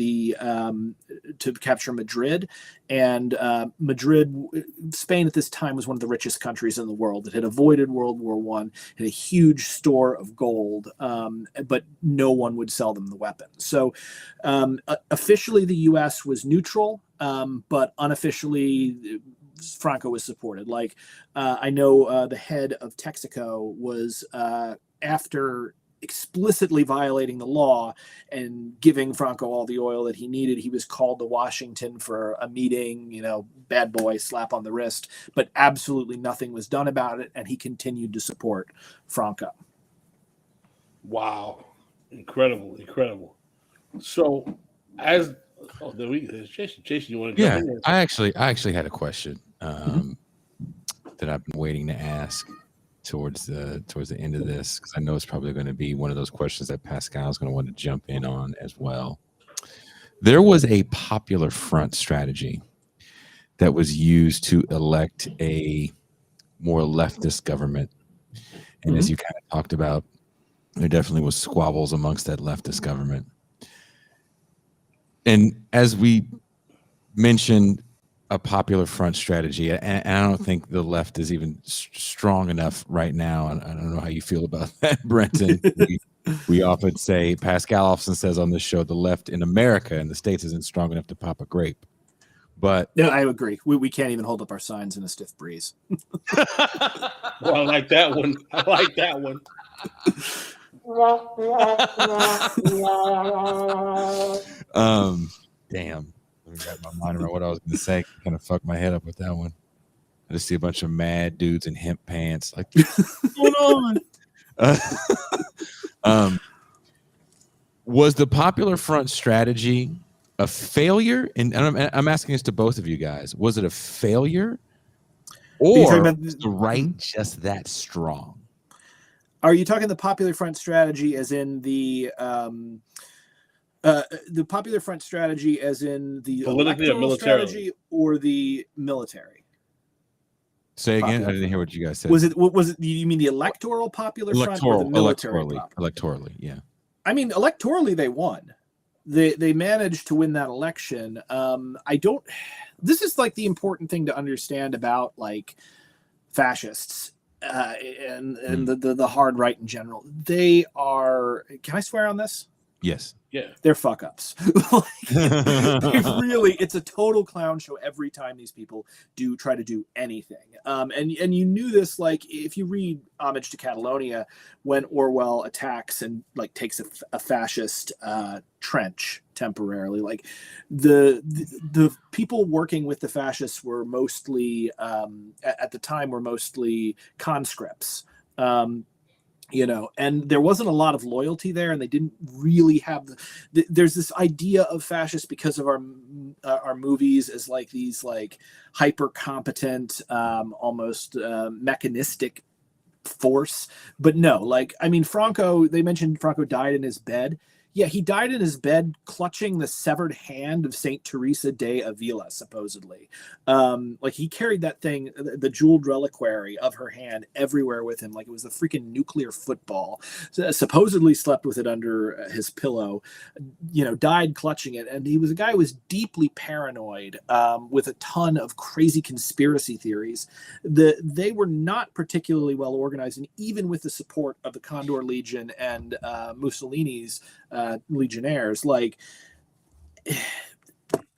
Madrid, and Spain at this time was one of the richest countries in the world. It had avoided World War I, had a huge store of gold, but no one would sell them the weapons. So officially the U.S. was neutral, but unofficially Franco was supported. Like I know the head of Texaco was after explicitly violating the law and giving Franco all the oil that he needed, he was called to Washington for a meeting, bad boy, slap on the wrist, but absolutely nothing was done about it, and he continued to support Franco. Wow. Incredible. So there's Jason, you want to jump in? I actually had a question that I've been waiting to ask towards the end of this, because I know it's probably going to be one of those questions that Pascal's going to want to jump in on as well. There was a Popular Front strategy that was used to elect a more leftist government, and as you kind of talked about, there definitely was squabbles amongst that leftist government. And as we mentioned, a Popular Front strategy, and I don't think the left is even strong enough right now. I don't know how you feel about that, Brenton. we often say, Pascal often says on this show, the left in America and the States isn't strong enough to pop a grape. But no, I agree. We can't even hold up our signs in a stiff breeze. Well, I like that one. Damn. Let me wrap my mind around what I was going to say. Kind of fucked my head up with that one. I just see a bunch of mad dudes in hemp pants. Like, what's going on? Was the Popular Front strategy a failure? And I'm asking this to both of you guys. Was it a failure, or was the right just that strong? Are you talking the Popular Front strategy as in the Popular Front strategy as in the electoral strategy, or the military? Say again. I didn't hear what you guys said. Was it? You mean the electoral Popular Front or the military? Electorally, yeah. I mean, electorally they won. They managed to win that election. This is like the important thing to understand about like fascists and the hard right in general. They are. Can I swear on this? Yes. Yeah. They're fuck ups. Really, it's a total clown show every time these people do try to do anything. And you knew this, like, if you read Homage to Catalonia, when Orwell attacks and like takes a fascist trench temporarily, like the people working with the fascists were mostly at the time were mostly conscripts. And there wasn't a lot of loyalty there, and they didn't really have there's this idea of fascists because of our movies as like these like hyper competent, almost mechanistic force. But no, like, I mean, they mentioned Franco died in his bed. Yeah, he died in his bed clutching the severed hand of Saint Teresa de Avila, supposedly. Like, he carried that thing, the jeweled reliquary of her hand, everywhere with him, like it was a freaking nuclear football. Supposedly slept with it under his pillow, died clutching it. And he was a guy who was deeply paranoid, with a ton of crazy conspiracy theories. They were not particularly well organized, and even with the support of the Condor Legion and Mussolini's legionnaires, like,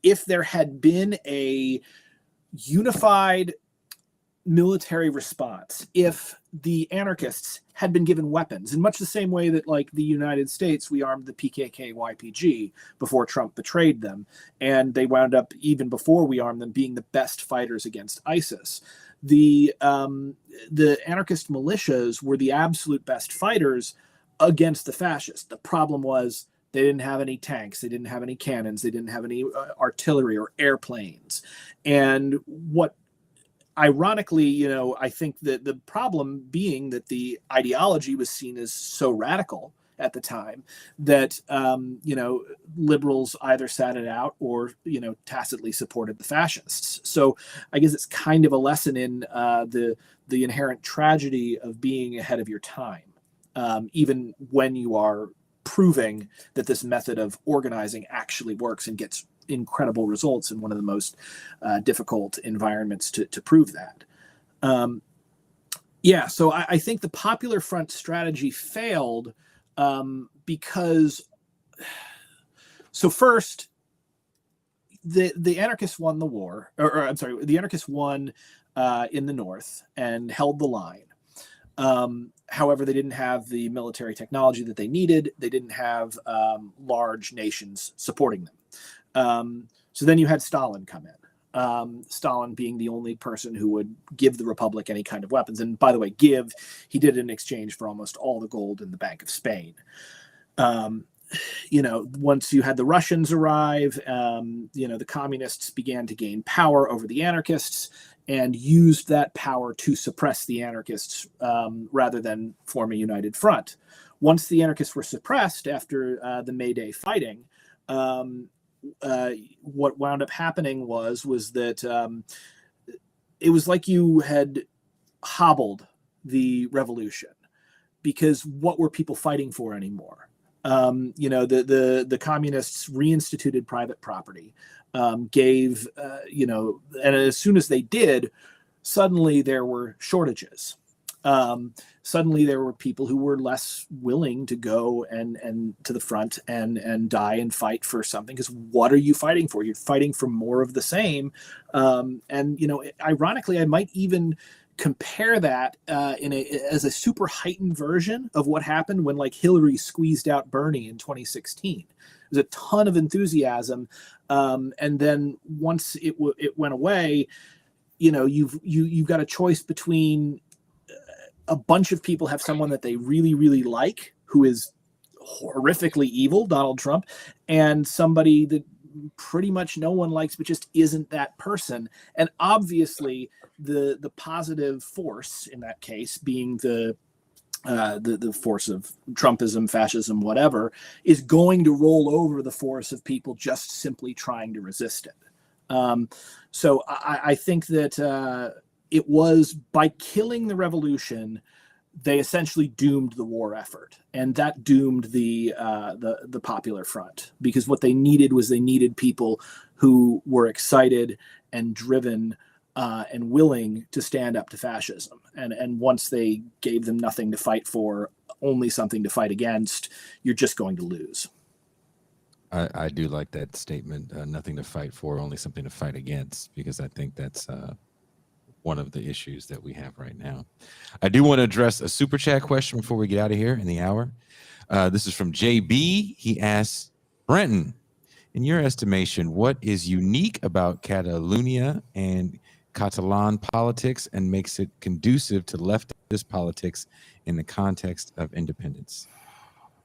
if there had been a unified military response, if the anarchists had been given weapons in much the same way that, like, the United States, we armed the PKK YPG before Trump betrayed them, and they wound up, even before we armed them, being the best fighters against ISIS. The anarchist militias were the absolute best fighters against the fascists. The problem was they didn't have any tanks, they didn't have any cannons, they didn't have any artillery or airplanes. And what, ironically, I think that the problem being that the ideology was seen as so radical at the time that liberals either sat it out or tacitly supported the fascists. So I guess it's kind of a lesson in the inherent tragedy of being ahead of your time. Even when you are proving that this method of organizing actually works and gets incredible results in one of the most difficult environments to prove that. So I think the Popular Front strategy failed because, so first, the anarchists won the war, or I'm sorry, the anarchists won in the North and held the line. However, they didn't have the military technology that they needed. They didn't have large nations supporting them. So then you had Stalin come in. Stalin being the only person who would give the Republic any kind of weapons. And by the way, he did in exchange for almost all the gold in the Bank of Spain. Once you had the Russians arrive, the communists began to gain power over the anarchists and used that power to suppress the anarchists rather than form a united front. Once the anarchists were suppressed after the May Day fighting, what wound up happening was that it was like you had hobbled the revolution, because what were people fighting for anymore? The communists reinstituted private property, gave, and as soon as they did, suddenly there were shortages. Suddenly there were people who were less willing to go and to the front and die and fight for something, because what are you fighting for? You're fighting for more of the same. Ironically, I might even compare that as a super heightened version of what happened when, like, Hillary squeezed out Bernie in 2016. There's a ton of enthusiasm, and then once it went away, you've got a choice between a bunch of people have someone that they really, really like who is horrifically evil, Donald Trump, and somebody that pretty much no one likes but just isn't that person. And obviously the positive force in that case, being the force of Trumpism, fascism, whatever, is going to roll over the force of people just simply trying to resist it. So I think that it was by killing the revolution, they essentially doomed the war effort, and that doomed the Popular Front, because what they needed was people who were excited and driven and willing to stand up to fascism. And once they gave them nothing to fight for, only something to fight against, you're just going to lose. I do like that statement. Nothing to fight for, only something to fight against, because I think that's one of the issues that we have right now. I do want to address a super chat question before we get out of here in the hour. This is from JB. He asks, Brenton, in your estimation, what is unique about Catalonia and Catalan politics and makes it conducive to leftist politics in the context of independence?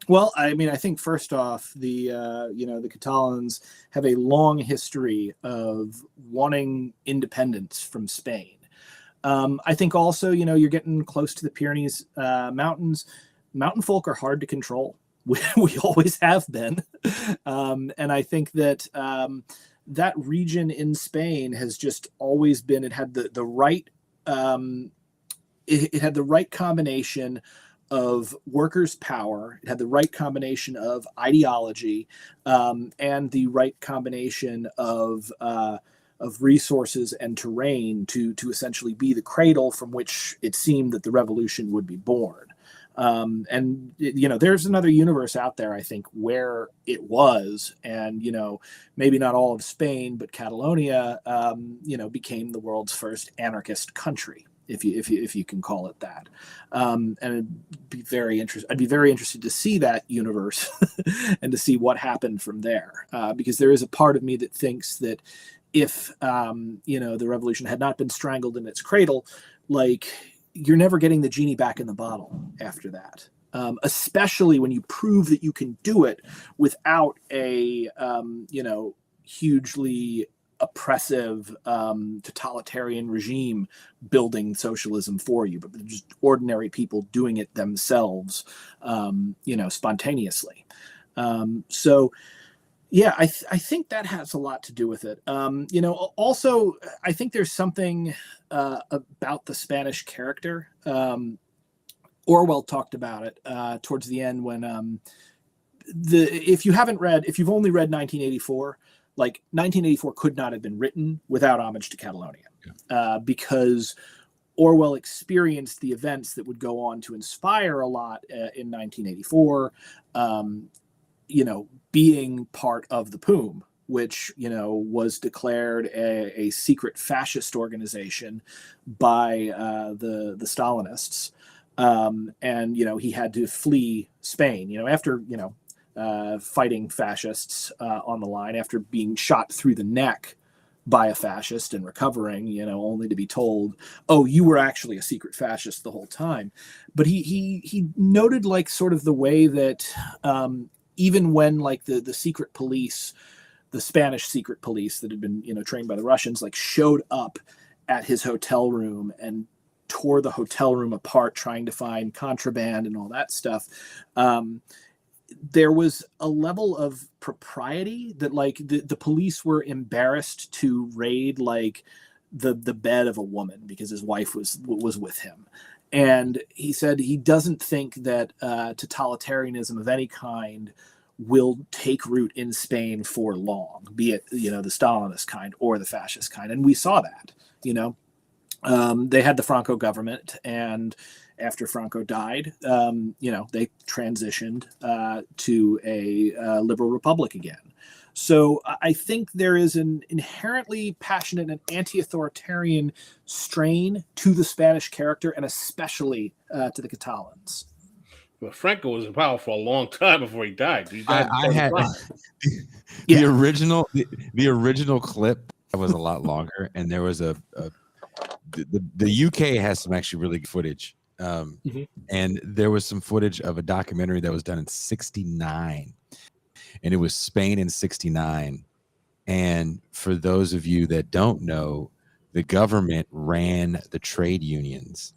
Well, I mean, I think first off, the Catalans have a long history of wanting independence from Spain. I think also, you're getting close to the Pyrenees mountains. Mountain folk are hard to control. We always have been. And I think that that region in Spain has just always been, it had the right, it had the right combination of workers' power. It had the right combination of ideology, and the right combination of resources and terrain to essentially be the cradle from which it seemed that the revolution would be born. And there's another universe out there, I think, where it was, and maybe not all of Spain, but Catalonia, became the world's first anarchist country, if you can call it that. And I'd be very interested to see that universe and to see what happened from there, because there is a part of me that thinks that if the revolution had not been strangled in its cradle, like, you're never getting the genie back in the bottle after that, especially when you prove that you can do it without a hugely oppressive totalitarian regime building socialism for you, but just ordinary people doing it themselves, spontaneously. So yeah, I think that has a lot to do with it. Also, I think there's something about the Spanish character. Orwell talked about it towards the end when if you've only read 1984, like 1984 could not have been written without homage to Catalonia, because Orwell experienced the events that would go on to inspire a lot in 1984. Being part of the POUM, which, was declared a secret fascist organization by the Stalinists. And, he had to flee Spain, after, fighting fascists on the line, after being shot through the neck by a fascist and recovering, only to be told, oh, you were actually a secret fascist the whole time. But he noted, like, sort of the way that even when, like, the secret police, the Spanish secret police that had been, trained by the Russians, like, showed up at his hotel room and tore the hotel room apart trying to find contraband and all that stuff, there was a level of propriety that, like, the police were embarrassed to raid, like, the bed of a woman because his wife was with him. And he said he doesn't think that totalitarianism of any kind will take root in Spain for long, be it, the Stalinist kind or the fascist kind. And we saw that, they had the Franco government, and after Franco died, they transitioned to a liberal republic again. So I think there is an inherently passionate and anti-authoritarian strain to the Spanish character, and especially to the Catalans. Well, Franco was in power for a long time before he died. He died I had the original clip was a lot longer, and there was the UK has some actually really good footage. And there was some footage of a documentary that was done in '69, and it was Spain in '69. And for those of you that don't know, the government ran the trade unions.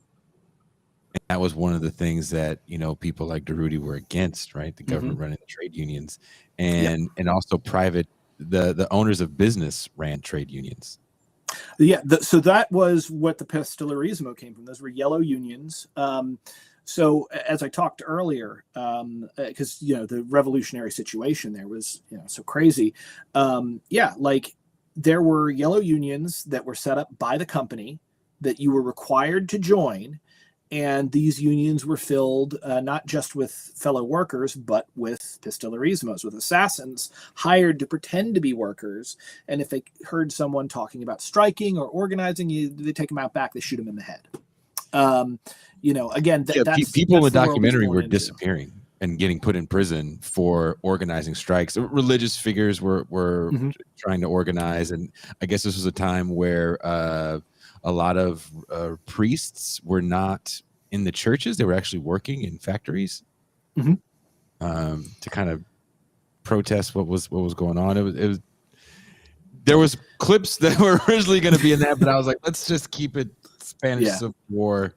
And that was one of the things that, people like Durruti were against, right? The government running the trade unions, and also private, the owners of business ran trade unions. Yeah, so that was what the Pistolerismo came from. Those were yellow unions. So as I talked earlier, because, the revolutionary situation there was, so crazy. Like, there were yellow unions that were set up by the company that you were required to join. And these unions were filled not just with fellow workers, but with pistolerismos, with assassins hired to pretend to be workers. And if they heard someone talking about striking or organizing, they take them out back, they shoot them in the head. Again, people in the documentary were into. disappearing and getting put in prison for organizing strikes. Religious figures were trying to organize. And I guess this was a time where a lot of priests were not in the churches. They were actually working in factories to kind of protest what was going on. It was there was clips that were originally going to be in that, but I was like, let's just keep it Spanish Civil War.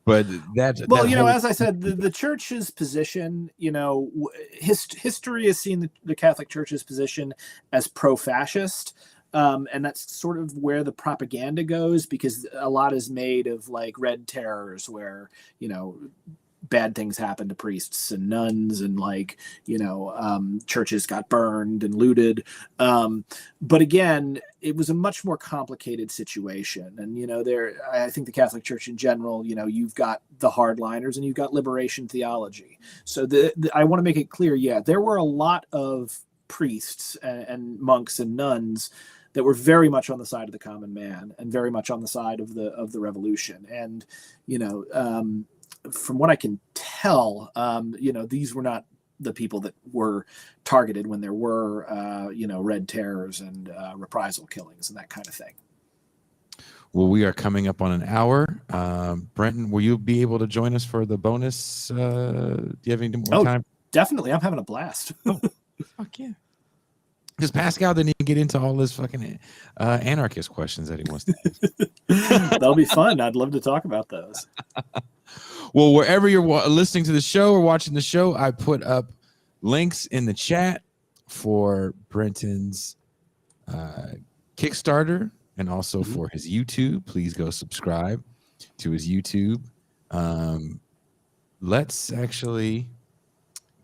But as I said, the church's position, history has seen the Catholic Church's position as pro-fascist. And that's sort of where the propaganda goes, because a lot is made of like red terrors where, bad things happen to priests and nuns and churches got burned and looted. But again, it was a much more complicated situation. And, I think the Catholic Church in general, you've got the hardliners and you've got liberation theology. So I want to make it clear. There were a lot of priests and monks and nuns that were very much on the side of the common man and very much on the side of the revolution. And, from what I can tell, these were not the people that were targeted when there were, red terrors and reprisal killings and that kind of thing. Well, we are coming up on an hour. Brenton, will you be able to join us for the bonus? Do you have any more time? Definitely. I'm having a blast. Fuck yeah. Because Pascal didn't even get into all his fucking anarchist questions that he wants to ask. That'll be fun. I'd love to talk about those. Well, wherever you're listening to the show or watching the show, I put up links in the chat for Brenton's Kickstarter and also for his YouTube. Please go subscribe to his YouTube. Let's actually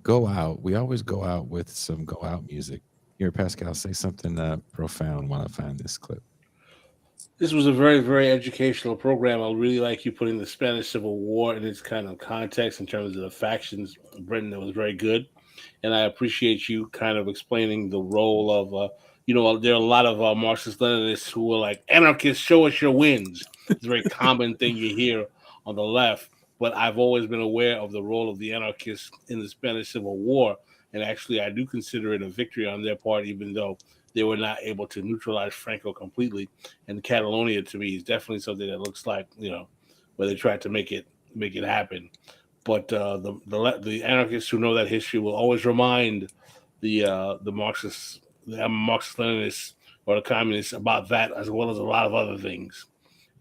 go out. We always go out with some go out music. Here, Pascal, say something profound while I find this clip. This was a very, very educational program. I really like you putting the Spanish Civil War in its kind of context in terms of the factions. Brenton, that was very good. And I appreciate you kind of explaining the role of, there are a lot of Marxist-Leninists who are like, anarchists, show us your wins. It's a very common thing you hear on the left. But I've always been aware of the role of the anarchists in the Spanish Civil War. And actually, I do consider it a victory on their part, even though they were not able to neutralize Franco completely. And Catalonia, to me, is definitely something that looks like, where they tried to make it happen. But the anarchists who know that history will always remind the Marxists, the Marxist-Leninists or the communists about that, as well as a lot of other things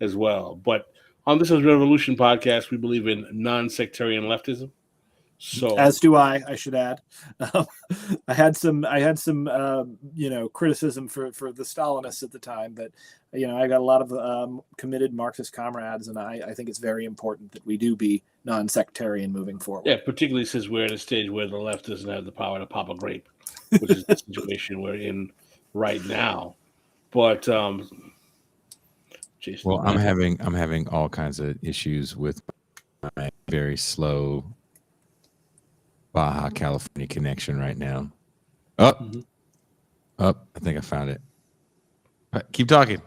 as well. But on This Is Revolution podcast, we believe in non-sectarian leftism. So, as do I should add. I had some criticism for the Stalinists at the time, but I got a lot of committed Marxist comrades, and I think it's very important that we do be non-sectarian moving forward. Yeah, particularly since we're at a stage where the left doesn't have the power to pop a grape, which is the situation we're in right now. But Jason, well, I'm having all kinds of issues with my very slow Baja California connection right now. I think I found it. Keep talking.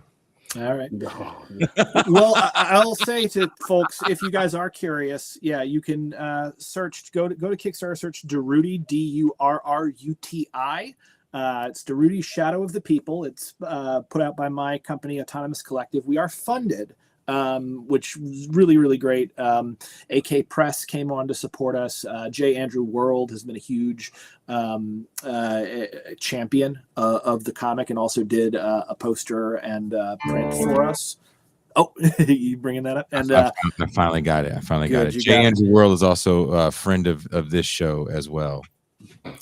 All right. Well, I'll say to folks, if you guys are curious, you can search. Go to Kickstarter, search Durruti, Durruti. It's Durruti Shadow of the People. It's put out by my company, Autonomous Collective. We are funded. Which was really, really great. AK Press came on to support us. J. Andrew World has been a huge champion of the comic and also did a poster and print for us. Oh, you bringing that up? And I finally got it. J. Andrew World is also a friend of this show as well.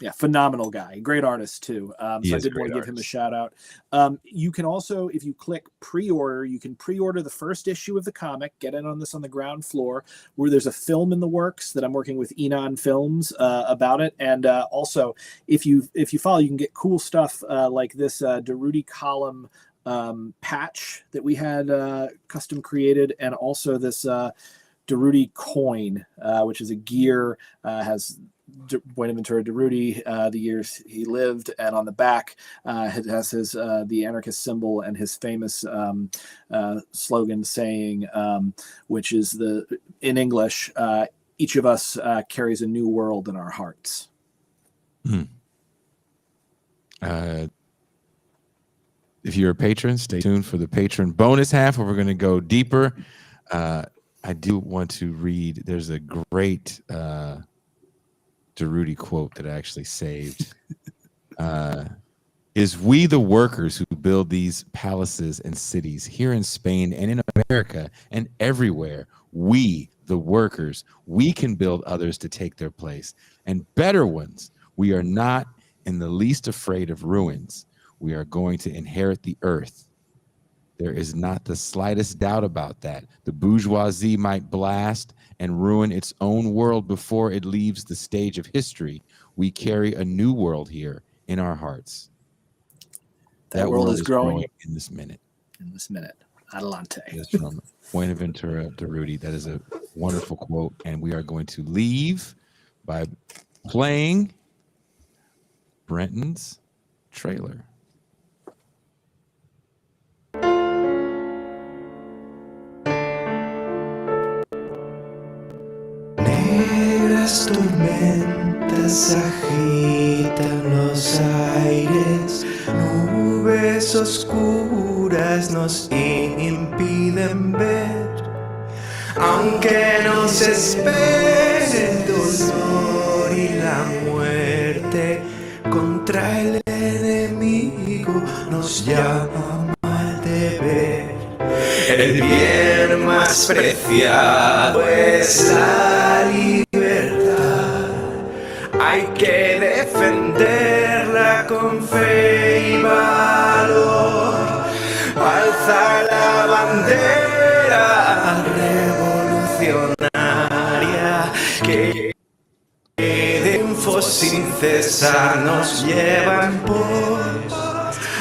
Yeah, phenomenal guy, great artist too. So I did want to give him a shout out. You can also, if you click pre-order, you can pre-order the first issue of the comic. Get in on this on the ground floor, where there's a film in the works that I'm working with Enon Films about it. And also, if you follow, you can get cool stuff like this Durruti column patch that we had custom created, and also this Durruti coin, which is a gear, has Buenaventura Durruti, the years he lived, and on the back it has his the anarchist symbol and his famous slogan saying, which is in English, each of us carries a new world in our hearts. If you're a patron, stay tuned for the patron bonus half, where we're going to go deeper. I do want to read, there's a great Durruti quote that I actually saved. Is we the workers who build these palaces and cities here in Spain and in America and everywhere. We, the workers, we can build others to take their place, and better ones. We are not in the least afraid of ruins. We are going to inherit the earth. There is not the slightest doubt about that. The bourgeoisie might blast and ruin its own world before it leaves the stage of history. We carry a new world here in our hearts. That world is growing in this minute. In this minute. Adelante. It's from Buenaventura Durruti. That is a wonderful quote. And we are going to leave by playing Brenton's trailer. Negras tormentas agitan los aires, nubes oscuras nos impiden ver, aunque nos espere el dolor y la muerte, contra el enemigo nos llama al deber. El bien más preciado es la libertad. Hay que defenderla con fe y valor. Alza la bandera revolucionaria que triunfo sin cesar nos lleva en pos.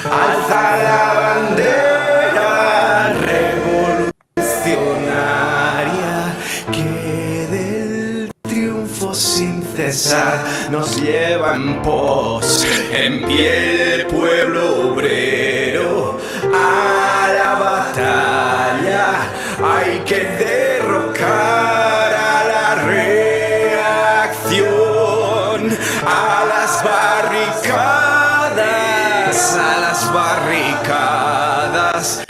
Alza la bandera revolucionaria que del triunfo sin cesar nos lleva en pos. En pie el pueblo obrero a la batalla, hay que derrocar a la reacción, a las barricadas,